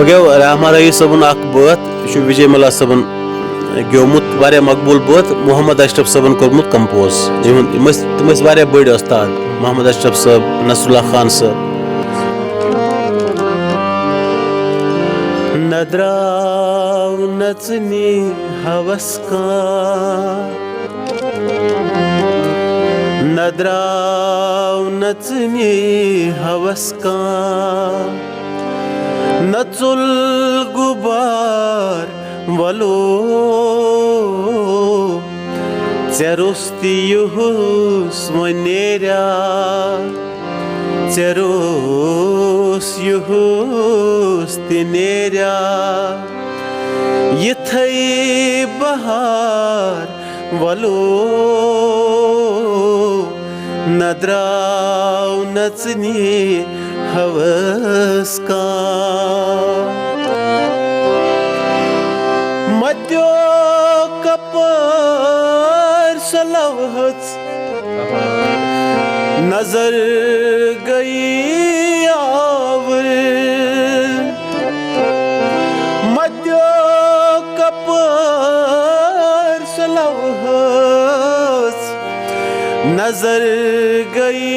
गो रहमान रही सबन बात विजय मल्ला सबन गोमुत वारिया मकबूल बात, मोहम्मद अशरफ सबन कोरमुत कंपोज, तम वारिया बड़ उस्ताद, मोहम्मद अशरफ साहब, नसरुल्लाह खान साहब। नदराव नचनी हवस का, नदराव नचनी हवस का, नचुल गुबार वलो चेरुस्ती युहुस मनेरा, चेरुस युहुस तिनेरा, यथई बहार वलो नदराव नचनी हवस का। मध्यो कपर सलवहच नजर गई आवर, मध्यो कपर सलवहच नजर गई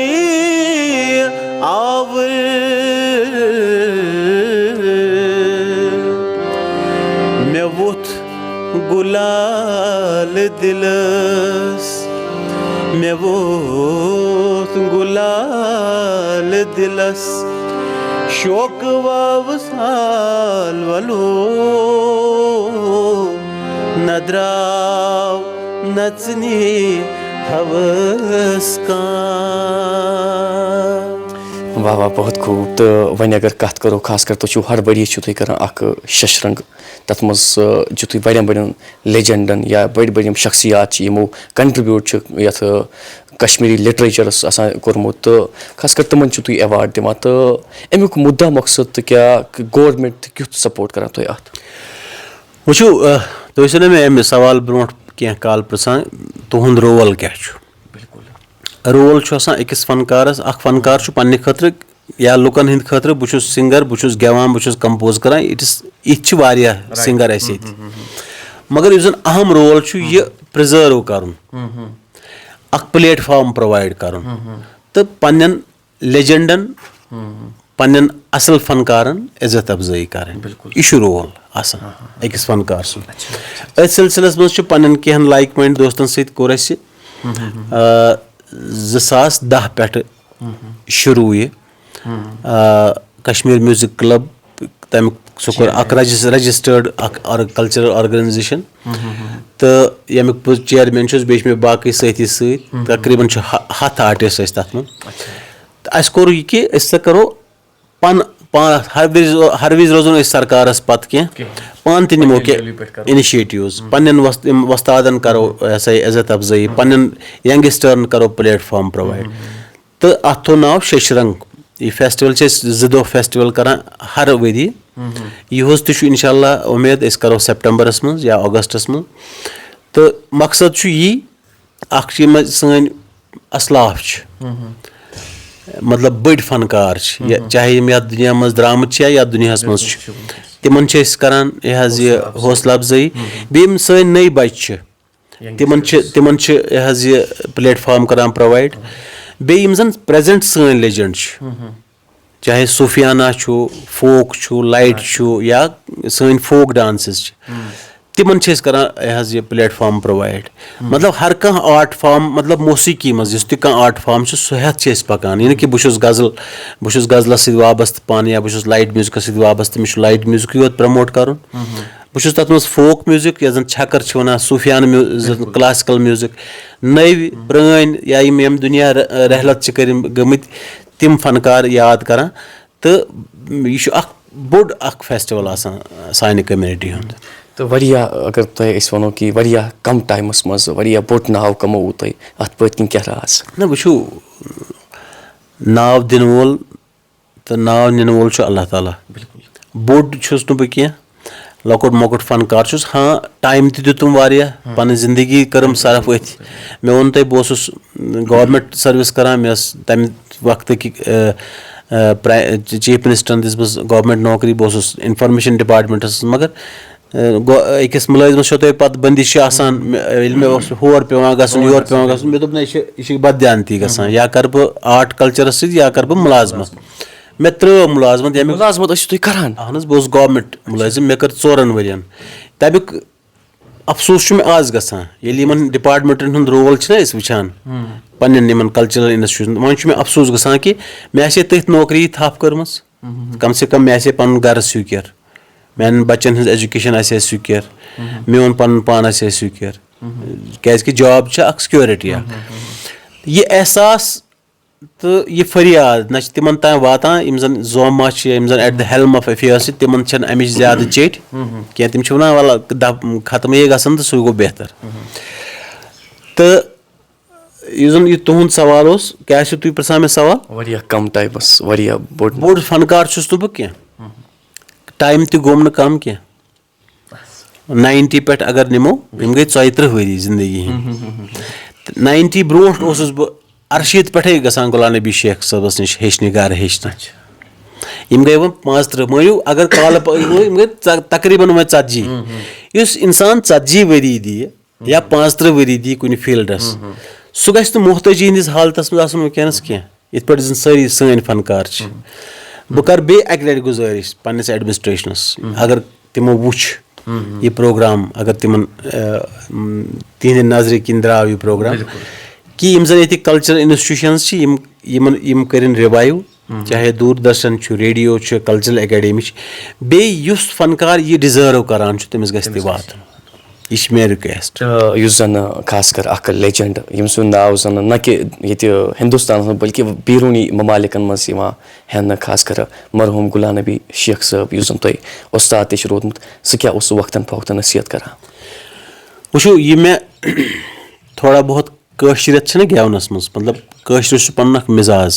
आवर, मे वुथ गुलाल दिलस, मे वुथ गुलाल दिलस, शोक ववसाल वलो नद्राव नचने हवस का। वाह वाह बहुत खूब। तो वन अगर कत करो खास कर तो हर बड़ी तुम कर शशरंग तथ मज बड़न बड़न लेजेंडन या बड़ बड़ शख्सियात यमो कंट्रीब्यूट यथ कश्मीरी लिटरेचरस कोर्मुत तो खास कर तमन तुम एवार्ड दिवान। तो अमुक मुद्दा मकसद तो क्या गवर्नमेंट क्युत सपोर्ट करान तुम अत? वुचु तुम ना मे सवाल ब्रोट कह काल प्रसान तुहद रोल क्या रोल अकिस फनकारस अख फनकार पन्ने खतर या लुकन हिंद खतर बहुत सिंगर बहुत गेवान बहुत कंपोज करान इस सिंगर अस मगर इस जन अहम रोल यह प्रिजर्व कर प्लेटफॉर्म प्रोवाइड कर तो पन्न लेजेंडन पन्न असल फनकारन इज्जत अफजाई कर यह रोल अकिस फनकार अथ सिलसिलस मज पन्न कह लाइक माइंड दोस्तन सत कोर 2010 पे शुरू ये कश्मीर म्यूजिक क्लब तमिक सह कोर रजिस्टर्ड कल्चरल ऑर्गेनाइजेशन तो यमिक बह चेयरमैन बे बाकी साथी तकरीबन 100 आर्टिस्ट तथ मज कोर यह कि करो हर विज रोजन सरकारस पत कह पान ति निमो कह इनिशिएटिव्स पन्न वस्तादन करो ऐसा इज्जत अफजाई पन्न यंगस्टरन करो प्लेटफॉर्म प्रोवाइड तो अत थो नाव शशरंग यह फेस्टिवल 2 फेस्टिवल करान हर वरी यह इंशाल्लाह उम्मीद करो सितंबरस मज या अगस्तस मज तो मकसद यी सन असलाफ मतलब बड़ फनकार चाहे यम दुनिया मज द्रामत या दुनिया मज तिमन करान यह हौसला अफजाई बेम सन नई बच्चे तिमन यह प्लेटफॉर्म करान प्रोवाइड बे जन प्रेजेंट सन लेजेंड चाहे सूफियाना फोक लाइट या सन फोक डांसेस तिमन करान यह प्लेटफॉर्म प्रोवाइड मतलब हर कह आर्ट फॉर्म मतलब मौसीकी मज आर्ट फॉर्म सह हेत पकान यह कि बहुत गजलस वाबस्त पान या बहुत लाइट म्यूजिकस वाबस्त मे लाइट म्यूजिक योत प्रमोट कर बहुत तथ मज फोक म्यूजिक या जन छकर वन सूफियान म्यूजिक क्लासिकल म्यूजिक नव प्रान या यम दुनिया रहलत गमित तिम फनकार याद करान तो यह बोड़ फेस्टिवल सानि कम्युनिटी हुंद। तो वरिया अगर तुम वो कि वरिया कम टाइमस मज वरिया बोड़ नाव कमो तुम अत पत्किन क्या राज ना वो नाव दिन वोल तो नाव nin वोल अल्लाह ताला बोड़ छुस नु बह कह लकुट मकुट फनकार छुस हाँ टाइम ति दितुम वारिया पन जिंदगी करम सरफ अथ मे वोन तुम बह गवर्नमेंट सर्विस करान मे तम वक्त की चीफ मिनिस्टरन दिस बस गवर्नमेंट नौकरी बह इंफॉर्मेशन डिपार्टमेंटस मगर अकिस मुलाजिमस तुम पे बंदिश मे हर पे गन योर पे गन मे दोप यह बदयांती गसान या कर बह आर्ट कल्चरस या कर बह मुलाजमत मे त्रो मुलाजमत करान अहन बह गवर्नमेंट मुलाजिम मे कर 4 वरियन तमिक अफसोस मे आज गसान ये डिपार्टमेंटन हुंद रोल वुचान पन्न कल्चरल इंस्टीट्यूशन वन मे अफसोस गसान कि मे तथ नौकरी थप कर्म कम से कम मे पन गर सिक्योर मान बच्चन हज एजुकेशन सिक्योर मोन पन पान सिक्योर क्या जॉब सिक्योरिटी यह एहसास तो यह फरियाद ना तिमन तान वातान यम जन जोमा यम जन at the helm of affairs तिमन अमिच ज्यादा चेट क्या तिम वन वाला खत्म ये गसन तो सह गो बेहतर तो यह तुहद सवाल क्या तुम प्रसान मे सवाल कम टाइमस बोड़ फनकार छुस तो बह कह टाइम ति गोम कम कह 90 पे अगर निमो यम गई 34 वरी जिंदगी 90 ब्रोट बह अरशीद पे गसान गुलाम नबी शेख सबस नश हेचन गर हेचन यम गई वो 35 मो अगर काल गई तकरीबन वो 40 इस इंसान 40 वरी दी या 35 वरी दी कुन फील्डस सह गि मोहताजी हंदिस हालतस मज वनकस कह इत पे सारी सन फनकार बह कर बे अकि लटि गुजारिश पन्निस एडमिनिस्ट्रेशनस अगर तिमो वुच यह प्रोग्राम अगर तिमन तिहंद नजर किन द्राव यह प्रोग्राम कि यम जन ये कल्चरल इंस्टीट्यूशंस यम करिन रिवाइव चाहे दूरदर्शन रेडियो कल्चरल एकेडमी बे युस फनकार यह डिजर्व करान तमिस गि वात यह मे रिक्वेस्ट युस जन खास कर अख लेजेंड यम सुंद नाव जन न कि ये हिंदुस्तान बल्कि बैरूनी ममालिकन मज हेन खास कर मरहूम गुलाम नबी शेख साहब युस जन तुम उस्ताद ते रोदमुत सह क्या वक्तन फवक्तन नसीहत करान वो ये मे थोड़ा बहुत कशरियत छे ना गेवनस मज मतलब कशर पन मिजाज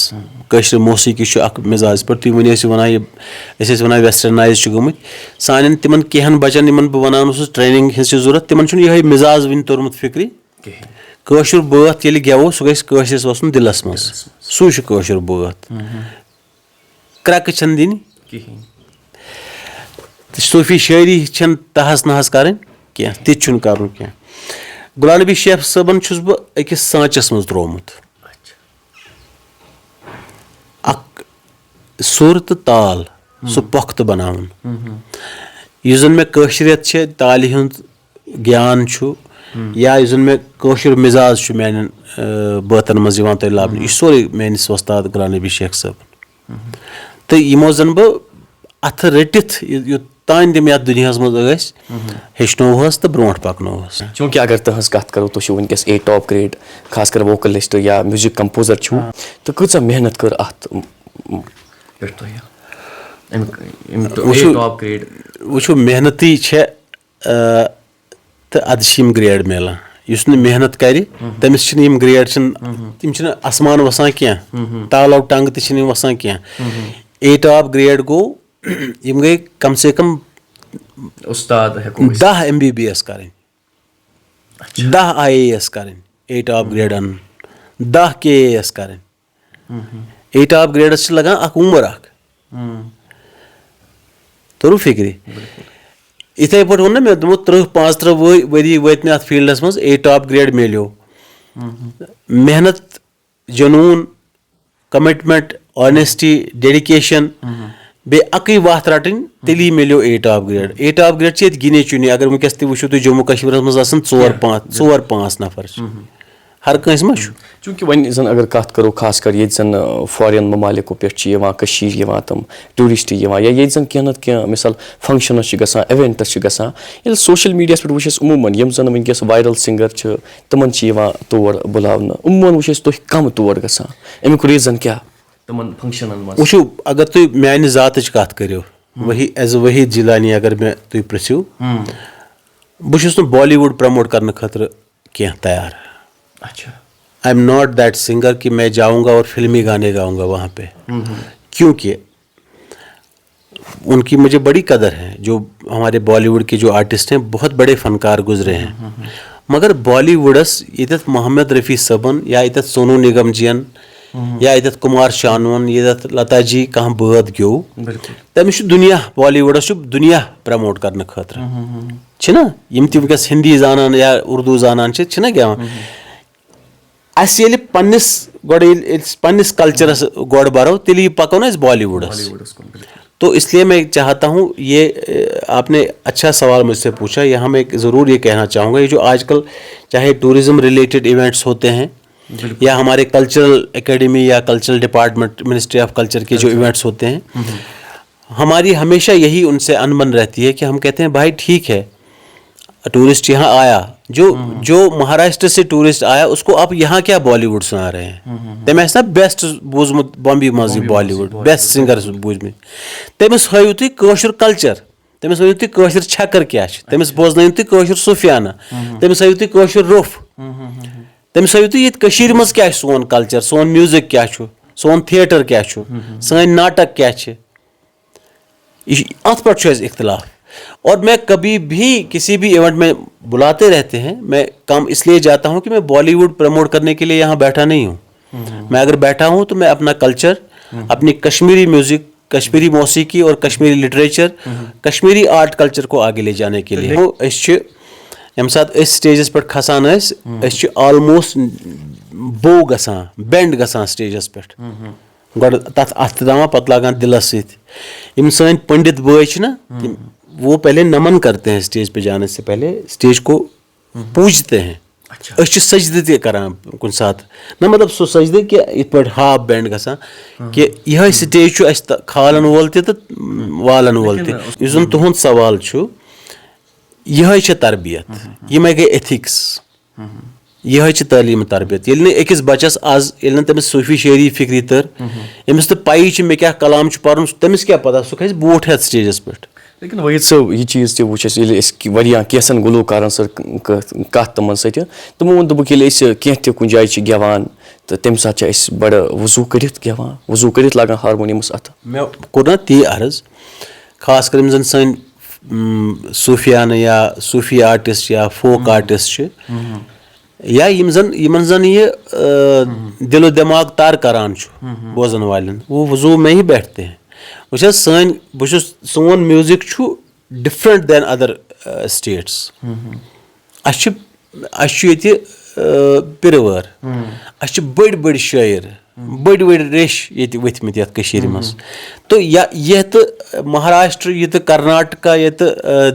कशर मौसीकी मिजाज पर तुम वन वन वेस्टर्नाइज गमत सान तिमन कहन बचन इन बह वन ट्रेनिंग हज जरूरत तिमन यह मिजाज वन तोर्मुत फिक्री कशर बात ये गेवो सह गशरस वसन दिलस मज सह कशर बात क्रक छन दिन सूफी शायरी छन तहस नहस कर तुन कर क्या गुलाम नबी शेख साहबन छुस बह अकिस सांचस मज त्रोमुत अक सुर तो ताल सह पुख्त बनावन युस जन मे कशरियत छे तालि हुंद ज्ञान छु या युस जन मे कशर मिजाज छु मेन बातन मज यिवान तय लबन यह सोरे मेनिस वस्ताद गुलाम नबी शेख साहब तो यमो जन बह अथ रटित तान तम ये दुनिया मज हेचनोहस तो ब्रोट पकनोहस चूंकि अगर तहस कत करो तो वनकस ए टॉप ग्रेड खास कर वोकलिस्ट या म्यूजिक कंपोजर छु तो कचा मेहनत कर अत टॉप ग्रेड वो मेहनती तो अदम ग्रेड मिलान युस मेहनत कर तमिस ग्रेड तम आसमान वसान क्या तालो टंग तम वसान क्या ए टॉप ग्रेड गो यम गई कम से कम उस्ताद 10 MBBS करें 10 IAS करें ए टॉप ग्रेड 10 KAS करें ए टॉप ग्रेडस लगान अख उम्र अख तोर फिक्री इथे पे वो ना मे दमो 35 वरी वत मे अत फील्डस मज ए टॉप ग्रेड मिलो मेहनत जनून कमिटमेंट ऑनेस्टी डेडिकेशन बे अकई वत रटन तेली मिलो ए टॉप ग्रेड गिने चुने अगर वनकस तुम तुम जम्मू कश्मीर मज 4-5 नफर हर कंस मा चूंकि वन जन अगर कत करो खास कर ये जन फॉरेन ममालिकों पे तम टूरिस्ट या ये जन कह नत कह मिसाल फंक्शनस इवेंटस गसान सोशल मीडिया पे वुस उमूमन यम जन वनकस वायरल सिंगर तमन तौर बुलावन उमूमन वुस तुम कम तौर गसान अमुक रीजन क्या तमन फंक्शनन मज वो अगर तुम मान जात कत करो वही एज वहीद जिलानी अगर मे तुम पृछो बहुत बॉलीवुड प्रमोट करने खतर कह तैयार अच्छा I am not that singer कि मैं जाऊंगा और फिल्मी गाने गाऊंगा वहाँ पे क्योंकि उनकी मुझे बड़ी कदर है जो हमारे बॉलीवुड के जो आर्टिस्ट हैं बहुत बड़े फनकार गुजरे हैं मगर बॉलीवुडस ये मोहम्मद रफ़ी सबन या ये सोनू निगम जियन या ये कुमार शानवन ये लता जी कहाँ बात गो तमिस दुनिया बॉलीवुडस दुनिया प्रमोट करने खतर ना यम ति वनकस हिंदी जानान या उर्दू जानान ना गेवान अस ये पन्निस कल्चरस गोड़ बरो तेली पको ना बॉलीवुडस तो इसलिए मैं चाहता हूँ ये आपने अच्छा सवाल मुझसे पूछा यहाँ मैं ज़रूर ये कहना चाहूँगा ये जो आजकल चाहे टूरिज़्म रिलेटेड इवेंट्स होते हैं या हमारे कल्चरल एकेडमी या cultural department ministry of culture के जो इवेंट्स होते हैं हमारी हमेशा यही उनसे अनबन रहती है कि हम कहते हैं भाई ठीक है टूरिस्ट यहाँ आया जो महाराष्ट्र से टूरिस्ट आया उसको आप यहाँ क्या बॉलीवुड सुना रहे हैं तम ना बेस्ट बूजमुत बॉम्बे मज बॉलीवुड बेस्ट सिंगर बूजम तमिस हाव तुम कशर कल्चर तमिस वन तुम कशर छकर क्या तमिस बोजन तुम कशर सुफियाना तमिस हाव तुम कशर रोफ तमिस हाव तुम ये मज क्या सोन कल्चर सोन म्यूजिक क्या सोन थिएटर क्या सन नाटक क्या अत पे इख्तिलाफ और मैं कभी भी किसी भी इवेंट में बुलाते रहते हैं मैं कम इसलिए जाता हूं कि मैं बॉलीवुड प्रमोट करने के लिए यहाँ बैठा नहीं हूँ मैं अगर बैठा हूँ तो मैं अपना कल्चर अपनी कश्मीरी म्यूजिक कश्मीरी मौसीकी और Kashmiri literature Kashmiri art culture को आगे ले जाने के लिए यम सात स्टेजस पे खसान ऑलमोस्ट बो गसान बेंड गसान स्टेजस पे गो तथ अथ दावान पत लागान दिलस सम सन पंडित बॉय ना वो पहले नमन करते हैं स्टेज पे जाने से पहले स्टेज को पूजते हैं अच्छा सजदे ते करान कुन साथ ना मतलब सो सजदे कि इत पे हाफ बैंड गसान कि यह स्टेज खालन वोल ते वालन वोल ते तुहद सवाल यह तरबियत यह गई एथिक्स यह तालीम तरबियत ये अकिस बचस आज ये तमिस सूफी शेरी फिक्री तर अमिस तो पाई मे क्या कलाम पर्न तमिस क्या पता सह खस बूट हेत स्टेजस पे लेकिन वहीद सब यह चीज़ तह वो कैसन गुलूकारन कत तमन सत तमो वो दोक कह कुछ जाए गेवान तो तम सात बड़ वजू कर गेवान वजू कर लागान हारमोनियमस अथ मे कोर ना ती अर्ज खास कर जन सन सूफियान या सूफी आर्टिस्ट या फोक आर्टिस्ट या यमन जन ये दिलो दिमाग तार करान बोजन वालन वो वजू में ही बैठते हैं वो सन सोन music different than other states ये पिरवर बड़ बड़ शायर बड़ बड़ रेश ये वथमत ये मज तो यह तो महाराष्ट्र ये तो कर्नाटका ये तो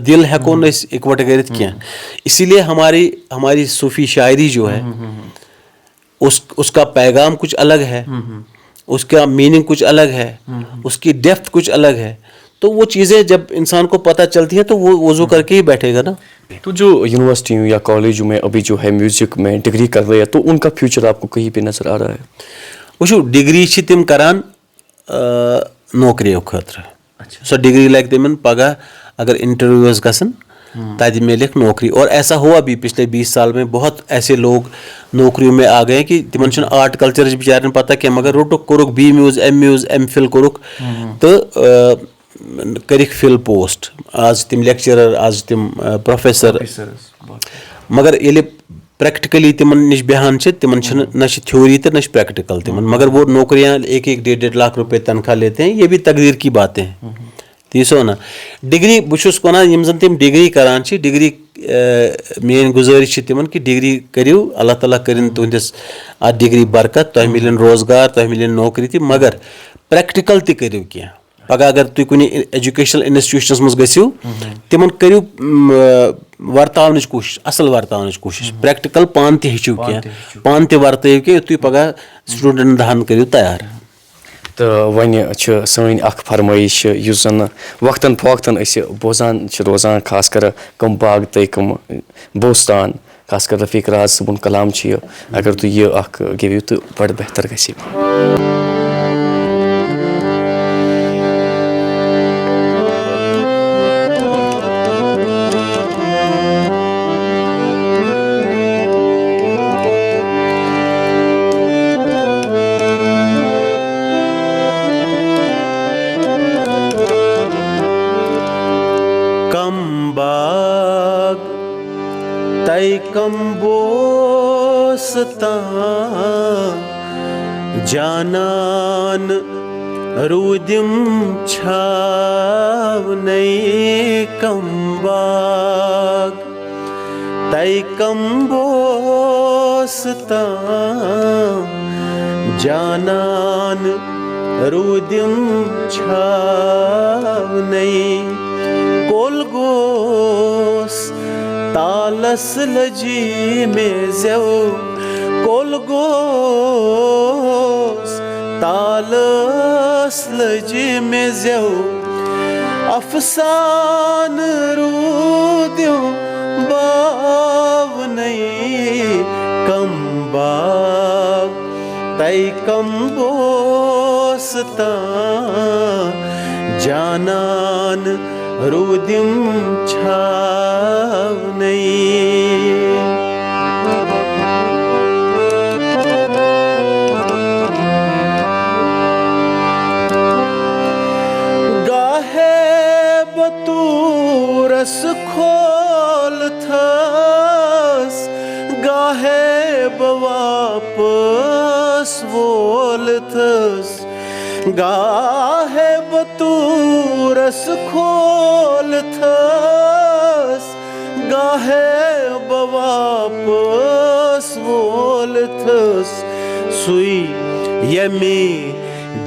दिल हेको इकवट कर इसीलिए हमारी सूफी शायरी जो है उसका पैगाम कुछ अलग है, उसका मीनिंग कुछ अलग है, उसकी डेप्थ कुछ अलग है। तो वो चीज़ें जब इंसान को पता चलती हैं तो वो वजू करके ही बैठेगा ना। तो जो यूनिवर्सिटी या कॉलेज में अभी जो है म्यूजिक में डिग्री कर रहे हैं तो उनका फ्यूचर आपको कहीं पे नजर आ रहा है? वो डिग्री तिम करान नौकरियों खतर। सो डिग्री लग तमन पगह अगर इंटरव्यूज गसन तद मिलक नौकरी। और ऐसा हुआ भी पिछले 20 साल में, बहुत ऐसे लोग नौकरियों में आ गए कि तिमन आर्ट कल्चर बेचारन पता क्या, मगर रोटुक कोरुक बी म्यूज एम फिल कोरुक तो करिक फिल पोस्ट। आज तिम लेक्चरर, आज तिम प्रोफेसर, मगर ये प्रैक्टिकली तिमन निश बेहान तिमन न थ्योरी तो न प्रैक्टिकल तिमन, मगर वो नौकरियां 1-1 लाख रुपए तनख्वाह लेते हैं। ये भी तकदीर की बातें हैं। तीसो ना डिग्री बुश वन यम जन तिम डिग्री करान डिग्री मेन गुजारिश तिमन कि डिग्री करियो, अल्लाह ताला करिन तुहंदिस अ डिग्री बरकत, तुह मिलन रोजगार, तुह मिलन नौकरी ति, मगर प्रैक्टिकल ति करियो क्या। पगह अगर तुम कुछ एजुकेशनल इंस्टीट्यूशनस मज गसियो तिमन करियो वर्तावनच कोशिश, असल वर्तावनच कोशिश, प्रैक्टिकल पान ते हेचू क्या, पान ते वर्तयु क्या, तुम पगह स्टूडेंट दहन करियो तैयार। तो वन सन फरमाइश युस जन वक्तन फवक्तन बोजान रोजान, खास कर कम बाग तय कम बोस्तान, खास कर रफीक राज सबुन कलाम अगर तुम यह गेवो तो बड़ बेहतर गि। कम बोस्ता जानान रुदिम छाव नई कम बाग, तय कम बोस्ता जानान रुदिम छाव नई कोलगोस तालस लजी में ज़ेव कोलगोस तालस लजी में ज़ेव अफसान रूदियों बाव नहीं कम बाग, तय कम बोस्ता जानान रुदिम छाव नहीं। गाहे बतूरस खोल थस, गाहे बवापस बोल थस, गाहे बतूरस खोल थस, गाहे बवापस बोल थस, सुई यमी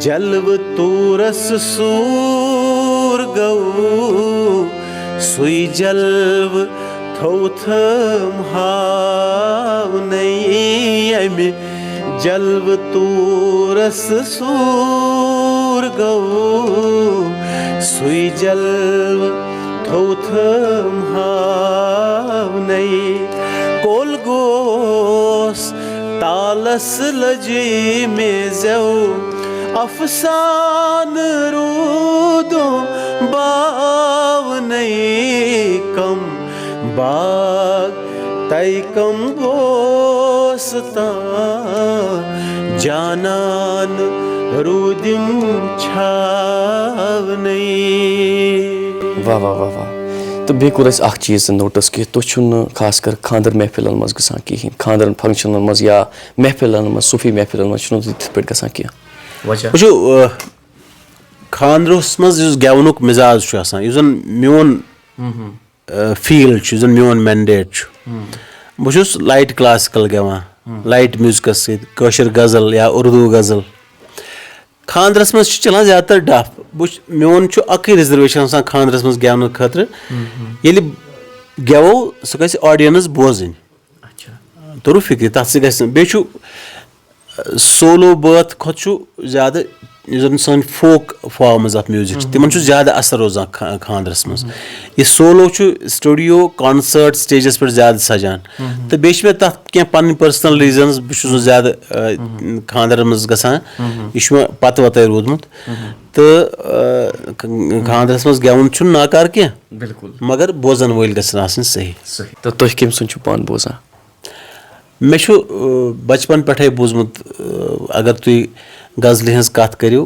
जल्व तूरस सूर गऊ, सुई जल्व थोथम हाव नहीं यमी जल्व तूरस सूर गऊ, सुई जल्व थोथम हावनै कोल गोस तालस लजी मेजौ अफसान रूदो बावनै कम बाग तै कम बोसता जानन रूदिम छावनै। वाह वाह वाह वाह। तो बे कोर अस अख चीज नोटिस कि तुह छुन खास कर खांदर महफिलन मज गसान कहीं खांदर फंक्शनन मज या महफिलन मज सूफी महफिलन मज छुन तिथ पे गसान कहीं वजह वुचो खांदरस मज गेवनुक मिजाज छु आसान यु जन मियोन फील्ड छु जन मियोन मैंडेट छु बह छुस लाइट क्लासिकल गेवान लाइट म्यूजिकस सहित कशर गजल या उर्दू गजल खांदरस मज चलान ज्यादातर डफ मोन अक रिजर्वेशन आसान खांदरस मज गेवन खतर ये गेवो सह गि ऑडियंस बोजन तोर फिक्र तथ सह बे सोलो बात खुद ज्यादा जन सन फोक फॉर्मस ऑफ म्यूजिक तिमन ज्यादा असर रोजान खांदरस मज यह सोलो स्टूडियो कॉन्सर्ट स्टेजस पे ज्यादा सजान तो बे मे तथ क्या पन पर्सनल रीजन्स बस ज्यादा खांदर मज गसान यह पत वत रोदमुत तो खांदरस मज गेवन नाकार क्या बिल्कुल मगर बोजन वल गसन आसन सही तो तुह कम सुन पान बोजान मे बचपन पे बोजमुत अगर तुम गजल हज कत करो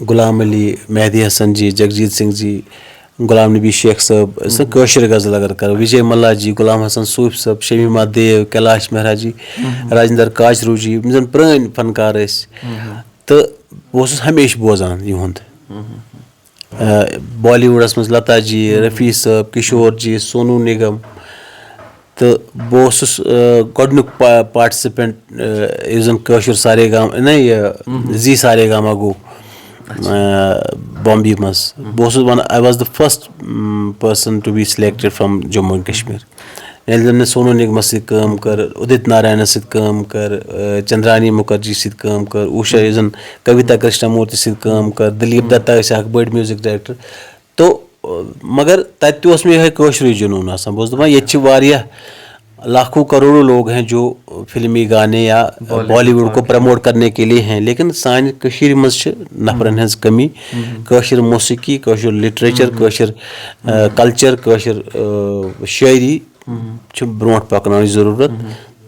गुलाम अली मेहदी हसन जी जगजीत सिंह जी गुलाम नबी शेख साहब कशर गजल अगर करो विजय मल्ला जी गुलाम हसन सूफ साहब शमीमा देव कैलाश मेहरा जी राजेंद्र काचरू जी जन पुरान फनकार तो बह हमेशा बोजान युंद बॉलीवुडस मज लता जी रफ़ी साहब किशोर जी सोनू निगम तो बह गोडनुक पार्टिसिपेंट इस जन कशर सारे गाम न जी सारे गामा गो बॉम्बे मज बह वन I was the first person to be selected from Jammu and Kashmir ये सोनू निगमस सम कर उदित नारायण सम कर चंद्रानी मुखर्जी सम कर उषा जन कविता कृष्णमूर्ति सम कर दिलीप दत्ता बड़ म्यूजिक डायरेक्टर तो मगर तत मे यह कशरू जुनून आसान बह दपान ये लाखों करोड़ों लोग हैं जो फिल्मी गाने या बॉलीवुड को प्रमोट करने के लिए हैं लेकिन सान कशीर मज नफरन हज कमी कशर मौसीकी कशर लिटरेचर कशर कल्चर कशर शायरी ब्रोट पकन जरूरत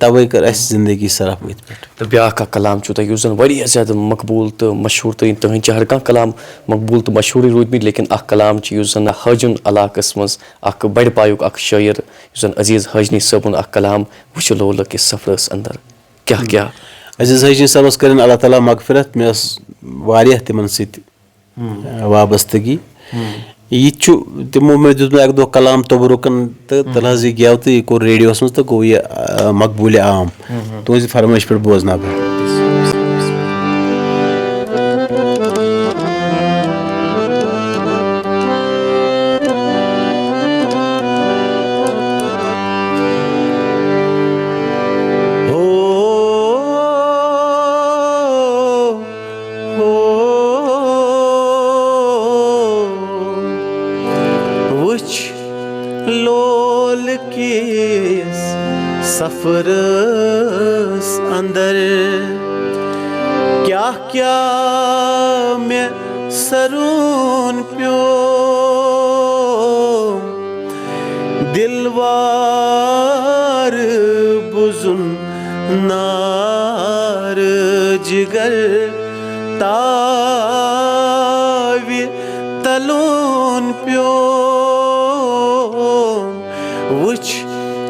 तवे कर जिंदगी सरफ ये तो ब्या कलाम तुह जन ज्यादा मकबूल तो मशहूर तो तुम हर कह कलाम मकबूल तो मशहूर रूदमत लेकिन कलाम जन हजन इलाकस मज बड़ पायुक शायर जन अजीज हजनी सबन कलाम वह लोल किस सफरस अंदर क्या क्या अजीज हजनी सबस कर अल्लाह ताला मगफिरत मे तिमन सत वाबस्तगी यह तमो मे दुत अक दो कलाम तबरुकन तो तल यह गेव तो यह कोर रेडियोस मज तो गो यह मकबूल आम तुज फरमाइश पे बोजना बह लोल किस सफरस अंदर क्या क्या मैं सरून प्यो दिलवार बुजुन नार जिगर तावि तलून प्यो वुच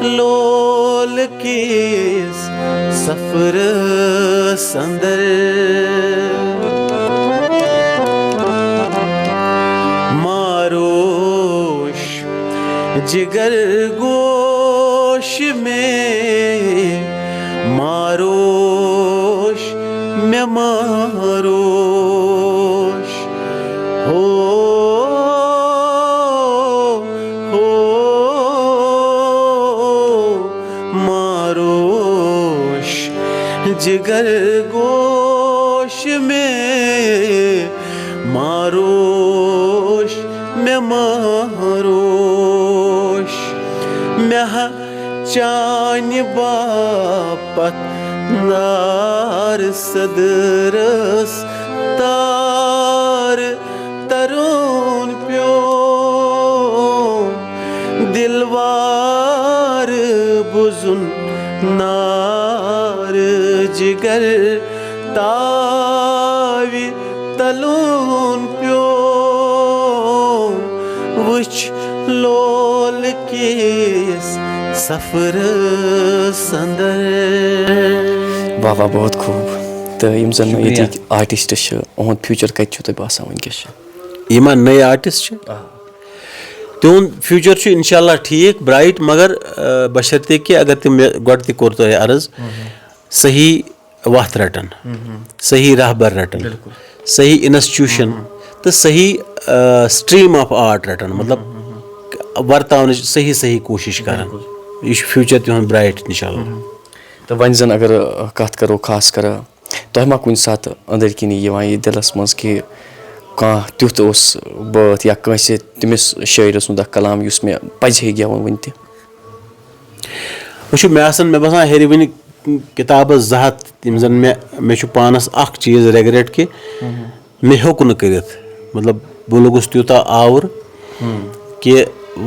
लोल किस सफरस अंदर मारोश जिगर गोश में मारोश में मारोश हो मारोश जिगर गोश में मारोश में मारोश चान्य बापत नार सदरस तार तरुण प्यो दिलवार बुजुन नार जिगर तावि तलून प्यो वुच लोल केस सफर संदर। वाह वाह बहुत खूब। तो यम जन ये आर्टिस्ट उहद फ्यूचर कत बसान वनकस यम नए आर्टिस्ट तिहद फ्यूचर इंशाल्लाह ठीक ब्राइट मगर बशर्ते कि अगर तम गोड तह कोर तह अर्ज सही वत रटन सही रहबर रटन सही इंस्टीट्यूशन तो सही स्ट्रीम ऑफ आर्ट रटन मतलब वर्तावन सही सही कोशिश करान यह फ्यूचर तिहद ब्राइट इंशाल्लाह। तो वन जन अगर कत करो खास कर तुम मा कुछ सात अंदर किन ये दिलस मज कि कह तुथ बात या कंसे तमिस शायर सुंद कलाम युस मे पजे गेवन वन तह मे बसान हेर वन किताब जहत यम जन मे पानस अख चीज रेगरेट कि मे हेक न कर मतलब बह लोगुस त्यूता आवर कि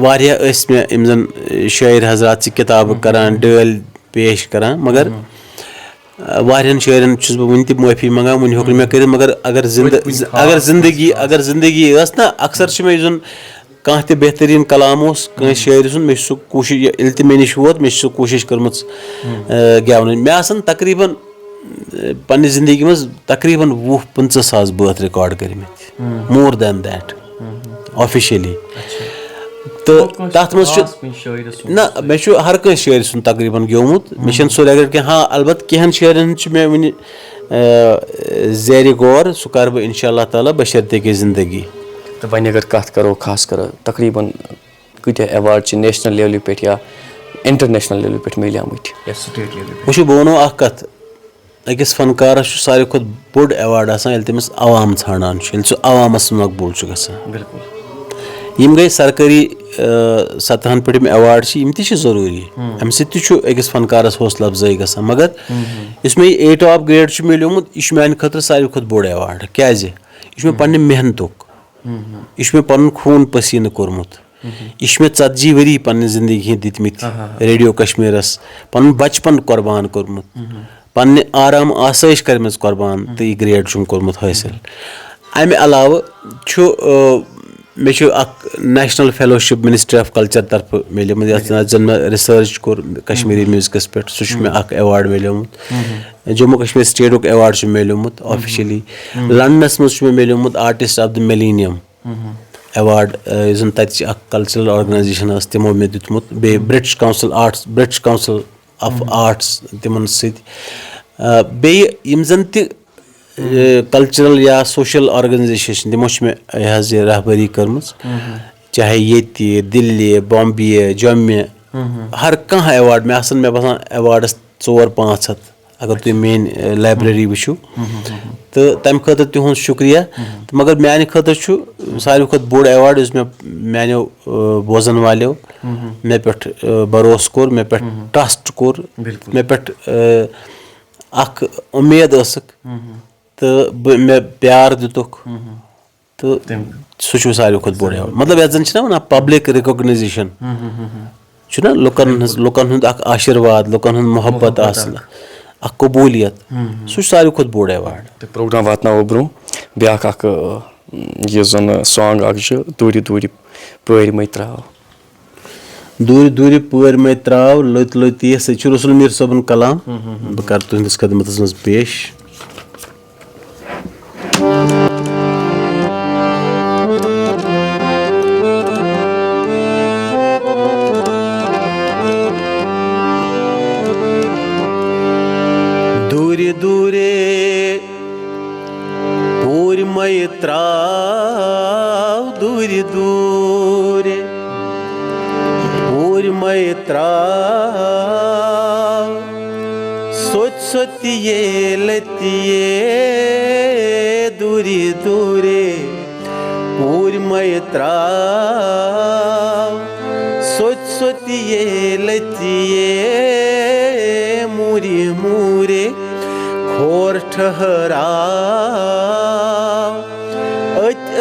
वारिया मे यम जन शायर हजरात किताब करान डल पेश करान मगर वारियन शायरन छुस बह वन तह माफी मंगान वन हेक मे कर मगर अगर जिंदगी ना अक्सर मे जन कह तह बेहतरीन कलाम कह शायर सुन मे सह कोशिश ये तह मे निश वोत मे सह कोशिश कर्म गेवन मे आसन तकरीबन पन्ने जिंदगी मज तकरीबन 20-25 बात रिकॉर्ड कर मोर दैन दैट ऑफिशियली तो तथ मज ना मे हर कह शायर सुन तकरीबन गेवमुत मे सह रेगरेट कि हाँ अलबत् कहन शायरन मे वन ज़ेर गौर सह कर बह इंशाअल्लाह ताला बशर्ते कि जिंदगी। तो वन अगर कत करो खास कर तकरीबन कत्या एवार्ड नेशनल लेवल पे या इंटरनेशनल लेवल पे मिले या स्टेट लेवल पे वो बोनो अख कत अकिस फनकारस सारे खुद बोड़ एवार्ड आसान तमिस आवाम ाणान सह आवामस मकबूल गसान बिल्कुल यम गई सरकारी सतहन पे एवार्ड यम तह जरूरी अम सकिस फनकारस हौसला अफजाई गसान मगर इस मे ए टॉप ग्रेड मिलोमुत यह मान खतर सारे खुद बोड़ एवार्ड क्या यह पे मेहनतुक यह मे पन खून पसीन कोर्मुत यह मे 40 वरी पन्ने जिंदगी दितमित रेडियो कश्मीरस पन बचपन कुर्बान कोर्मुत पन्ने आराम आसाइश करमज कुर्बान तो यह ग्रेड कोर्मुत हासिल अमे अलाव मे national fellowship ministry of culture तरफ मिलेमुत जन मे रिसर्च कोर कश्मीरी म्यूजिकस पे सह मे एवार्ड मिलेमुत जम्मू कश्मीर स्टेट एवार्ड मिलेमुत ऑफिशियली लंडनस मज मिलेमुत artist of the millennium award जन तत कल्चरल ऑर्गेनाइजेशन तमो मे दितमुत बे ब्रिटिश काउंसिल ऑफ आर्ट्स तिमन सत बे यम जन तह कल्चरल या सोशल ऑर्गेनाइजेशन तमो मे रहबरी कर्म चाहे ये दिल्ली बॉम्बे जम्मे हर कह एवार्ड मे बसान एवार्डस 400-500 अगर तुम मेन लाइब्रेरी वो तो तम खतर तुद शुक्रिया तो मगर मान खतर सारे खुद बोड़ एवार्ड मानो बोजन वालो मे पे भरोस कोर मे पे ट्रस्ट कोर मे पे उम्मीद तो मे प्यार दितुक तो सह सारे खुद बोड़ एवार्ड मतलब ये जन वन पब्लिक रिकॉग्नाइजेशन लुकन हुंद आशीर्वाद लुकन हुंद मोहब्बत कबूलियत सह सारे खुद बोड़ एवार्ड। तो प्रोग्राम वातनो ब्रो ब्या यह जन सॉन्ग दूर दूर पौर मई त्राव दूर दूर पौर मई त्राव लत लत सह रसूल मीर सबन कलाम बह कर तुंदिस खदमतस मज पेश। दूरे दूरे पूर मई त्राव दूरे दूरे पूर मई त्राव सोच सोतिये लतिये दूरे दूरे पूर मई त्राव सोच सोतिये लतिये ये मूरी मूरे खोर ठहराव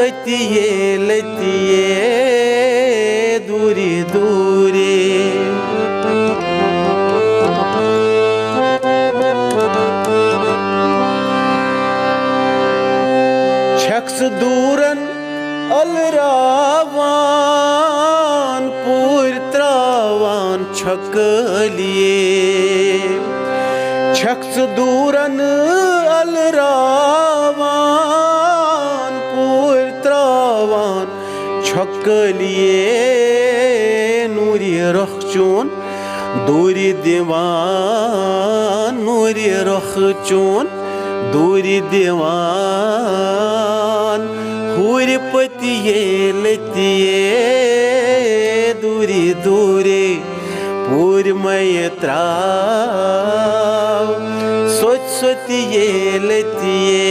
अतिये लतिये दूरी दूरी शख्स दूरन अलरावान पुरत्रावान छकलिए शख्स दूरन अलरावान पुरत्रावान छकलिए नूरी रखचून दूरी दीवान नूरी रखचून दूरी दीवान हुर पतिये लतिये दूरी दूरी पूर मैत्राव सोच सोतिये लतिये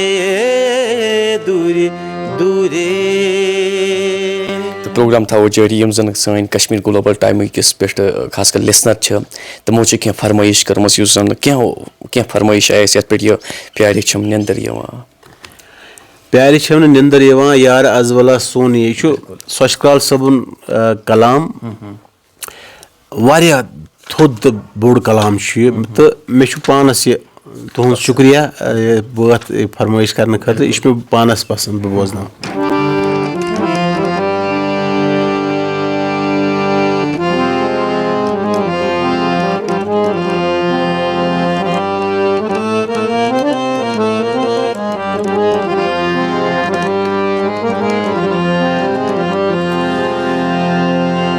दूरी दूरी। तो प्रोग्राम था वो जारी यम जन सन कश्मीर ग्लोबल टाइम किस पे खासकर लिसनर तमो क्या फरमाइश कर्म क्या फरमाइश आस ये पे प्यार छम नंदर प्यार छम नंदर यार अजवला सोन ये सशकाल सबन कलाम वारिया थोद बोड़ कलाम तो मे पानस ये तुहद शुक्रिया बात फरमाइश करने खतर यह मे पानस पसंद बह बोजना।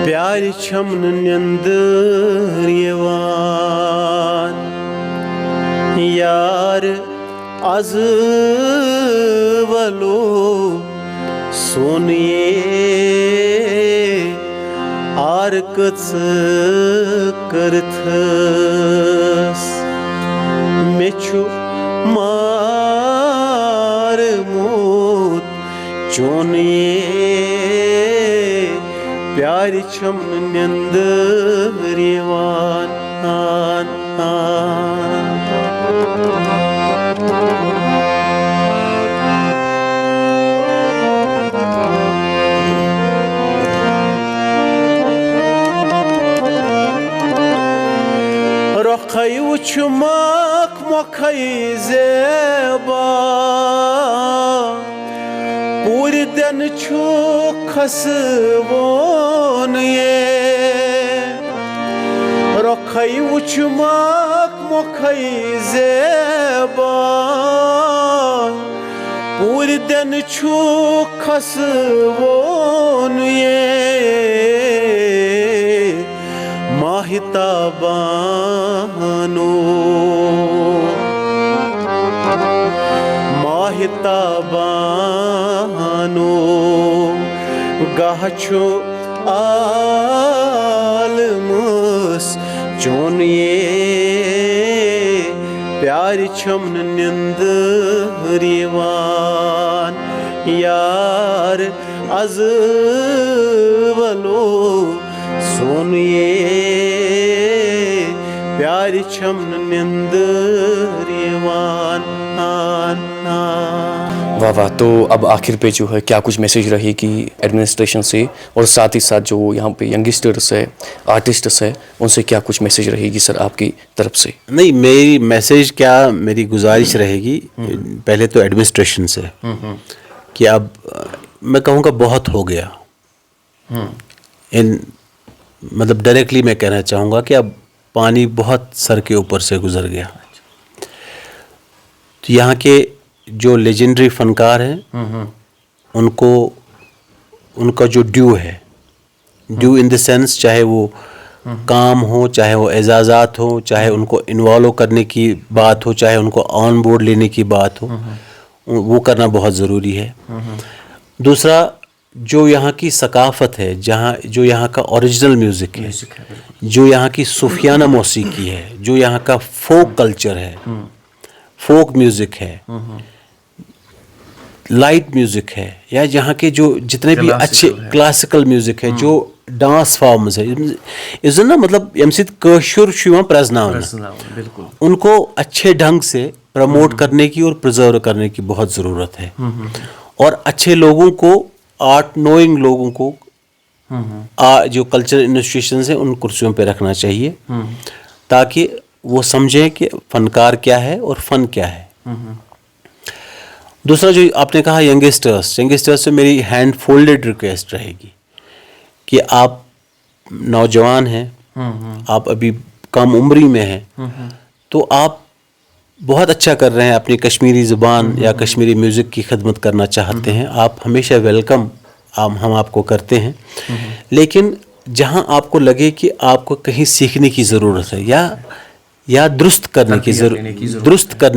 प्यार छमन नंदर यवान यार अजवलो सोनिए आर कच करथस मेछु मार मोत चोनिए प्यार छमन नंदर यवान रखै उछमक मखै ज़ेबा पूरी दिन छु खसवोन ये रखै उछमक मखै ज़ेबा पूरी दिन छु खसवोन ये माहिताबानो माहिताबानो गाछो आलमस चोन ये प्यार छमन नंदर यवान यार अजवलो सोन ये प्यार छमन नंदर यवान। वाह वाह। तो अब आखिर पे जो है क्या कुछ मैसेज रहेगी एडमिनिस्ट्रेशन से और साथ ही साथ जो यहाँ पे यंगस्टर्स है आर्टिस्ट्स है उनसे क्या कुछ मैसेज रहेगी सर आपकी तरफ से? नहीं, मेरी मैसेज क्या, मेरी गुजारिश रहेगी पहले तो एडमिनिस्ट्रेशन से कि अब मैं कहूँगा बहुत हो गया मतलब डायरेक्टली मैं कहना चाहूँगा कि अब पानी बहुत सर के ऊपर से गुजर गया। तो यहाँ के जो लेजेंडरी फनकार हैं उनको उनका जो ड्यू है, ड्यू इन द सेंस चाहे वो काम हो, चाहे वो एजाज़ात हो, चाहे उनको इन्वॉल्व करने की बात हो, चाहे उनको ऑन बोर्ड लेने की बात हो, वो करना बहुत ज़रूरी है। दूसरा, जो यहाँ की सकाफ़त है, जो यहाँ का ओरिजिनल म्यूज़िक है, जो यहाँ की सूफियाना मौसीकी है, जो यहाँ का फोक कल्चर है, फोक म्यूज़िक है, लाइट म्यूज़िक है, या जहाँ के जो जितने भी अच्छे क्लासिकल म्यूज़िक है, जो डांस फॉर्म्स है इस ना मतलब यम सित कशुर प्रजनावन बिल्कुल उनको अच्छे ढंग से प्रमोट करने की और प्रिजर्व करने की बहुत ज़रूरत है और अच्छे लोगों को आर्ट नोइंग लोगों को जो कल्चरल इंस्टीट्यूशंस हैं उन कुर्सियों पे रखना चाहिए ताकि वो समझें कि फनकार क्या है और फन क्या है। दूसरा जो आपने कहा यंगस्टर्स से मेरी हैंड फोल्डेड रिक्वेस्ट रहेगी कि आप नौजवान हैं, आप अभी कम उम्री में हैं, तो आप बहुत अच्छा कर रहे हैं, अपनी कश्मीरी ज़ुबान या कश्मीरी म्यूज़िक की खिदमत करना चाहते हैं, आप हमेशा वेलकम हम आपको करते हैं। लेकिन जहां आपको लगे कि आपको कहीं सीखने की ज़रूरत है या दुरुस्त करने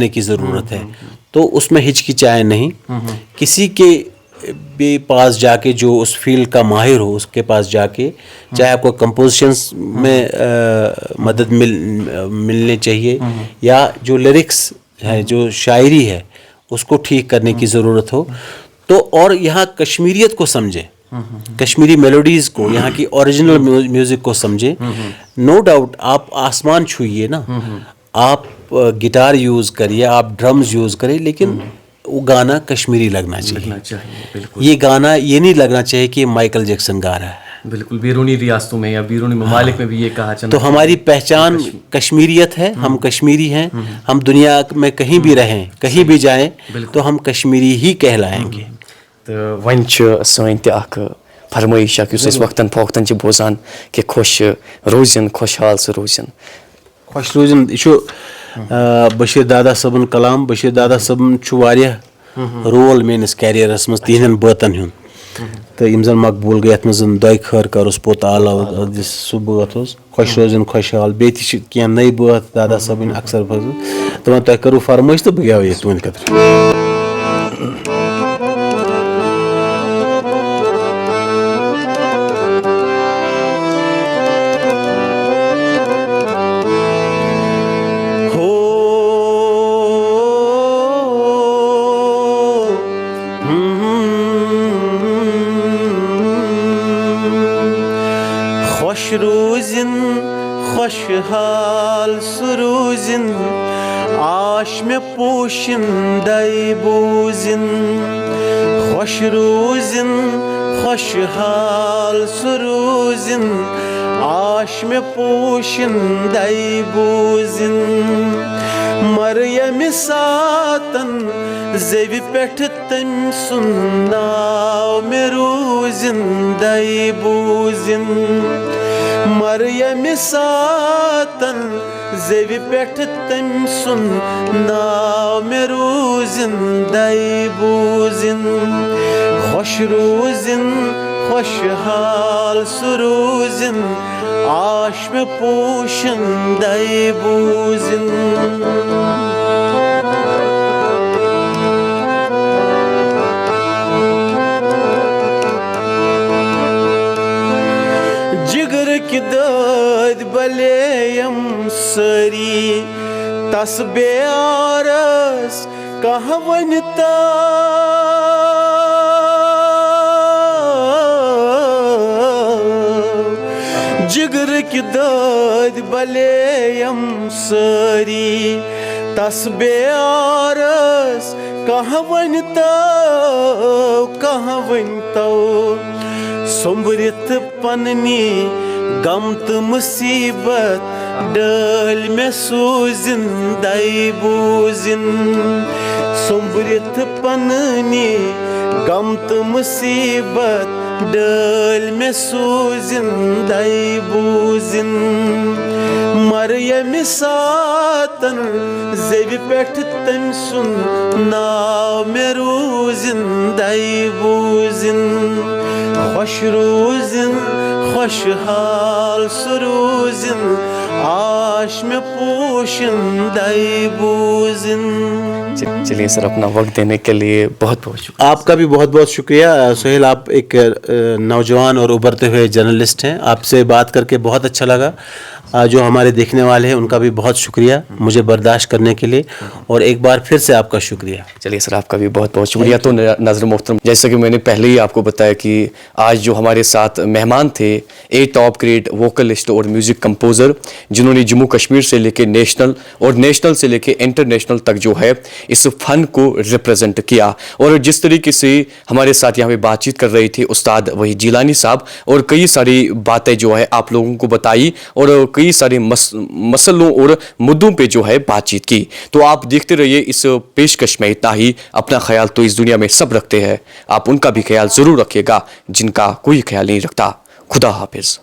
की ज़रूरत है तो उसमें हिचकिचाए नहीं। किसी के भी पास जाके जो उस फील्ड का माहिर हो उसके पास जाके, चाहे आपको कंपोजिशंस में मदद मिलनी चाहिए या जो लिरिक्स है, जो शायरी है, उसको ठीक करने की ज़रूरत हो तो, और यहाँ कश्मीरियत को समझे, कश्मीरी मेलोडीज़ को, यहाँ की ओरिजिनल म्यूज़िक को समझे। नो डाउट आप आसमान छूइए ना, आप गिटार यूज़ करिए, आप ड्रम्स यूज़ करिए, लेकिन वो गाना कश्मीरी लगना चाहिए। ये गाना ये नहीं लगना चाहिए कि माइकल जैक्सन गा रहा है। बिल्कुल बैरूनी रियासतों में या बैरूनी ममालिक में भी ये कहा जाता है। तो हमारी पहचान कश्मीरियत है, हम कश्मीरी हैं, हम दुनिया में कहीं भी रहें, कहीं भी जाएं तो हम कश्मीरी ही कहलाएंगे। तो वन सन त फरमाइश इस वक्तन फोक्तन बोजान कि खुश रोजन, खुशहाल से रोजन, खुश रोजन। यह बशीर दादा सबन कलाम, बशीर दादा सबन रोल मेनिस कैरियरस मज तिहन बातन हुन तो यम जन मकबूल गई अत मज दय खर कर पोत आला सह बात खुश रोजन खुशहाल। बे कह नई बात दादा सबन अक्सर दपान तुम करो फरमाइश तो बह गाओ ये तुंद खतर। खुश रोजिन खुशहाल सुरूजिन आश में पोशिंदई बोजिन। खुश रोजिन खुशहाल सुरूजिन आश में पोशिंदई बोजिन। मरियम सातन ज़ेवि पेठ तम सुन नाव में रोजिंदई बोजिन। मरियम सातन ज़ेवि पेठ तम सुन नाव में रोजिंदई बोजिन। खुश रोजिन खुशहाल सुरूजिन आश में पोशिंदई बोजिन। जिगर की दाद बलेयम सरी तस बेआरस कह वनता। जिगर की दाद बलेयम सरी तस बेआरस कह वनता सुम्बरित पन्नी गम तो मुसीबत डल में सूजिंदई बोजिन। सुम्बरित पन्नी गम तो मुसीबत डल में सूजिंदई बोजिन। मरियम सातन ज़ेवि पेठ तम सुन नाव में रोजिंदई बोजिन। खुश रोजिन खुशहाल सुरूजिन आश में पोशिंदई बोजिन। चलिए सर, अपना वक्त देने के लिए बहुत बहुत शुक्रिया। आपका भी बहुत बहुत शुक्रिया सोहेल। आप एक नौजवान और उभरते हुए जर्नलिस्ट हैं, आपसे बात करके बहुत अच्छा लगा। जो हमारे देखने वाले हैं उनका भी बहुत शुक्रिया मुझे बर्दाश्त करने के लिए, और एक बार फिर से आपका शुक्रिया। चलिए सर, आपका भी बहुत बहुत शुक्रिया। तो नाज़रीन मोहतरम, जैसा कि मैंने पहले ही आपको बताया कि आज जो हमारे साथ मेहमान थे, एक टॉप ग्रेड वोकलिस्ट और म्यूज़िक कंपोज़र, जिन्होंने जम्मू कश्मीर से लेके नेशनल और नेशनल से लेके इंटरनेशनल तक जो है इस फन को रिप्रेजेंट किया। और जिस तरीके से हमारे साथ यहाँ पे बातचीत कर रहे थे उस्ताद वही जिलानी साहब, और कई सारी बातें जो है आप लोगों को बताई, और कई सारे मसलों और मुद्दों पे जो है बातचीत की। तो आप देखते रहिए इस पेशकश में। इतना ही। अपना ख्याल तो इस दुनिया में सब रखते हैं, आप उनका भी ख्याल ज़रूर रखिएगा जिनका कोई ख्याल नहीं रखता। खुदा हाफिज़।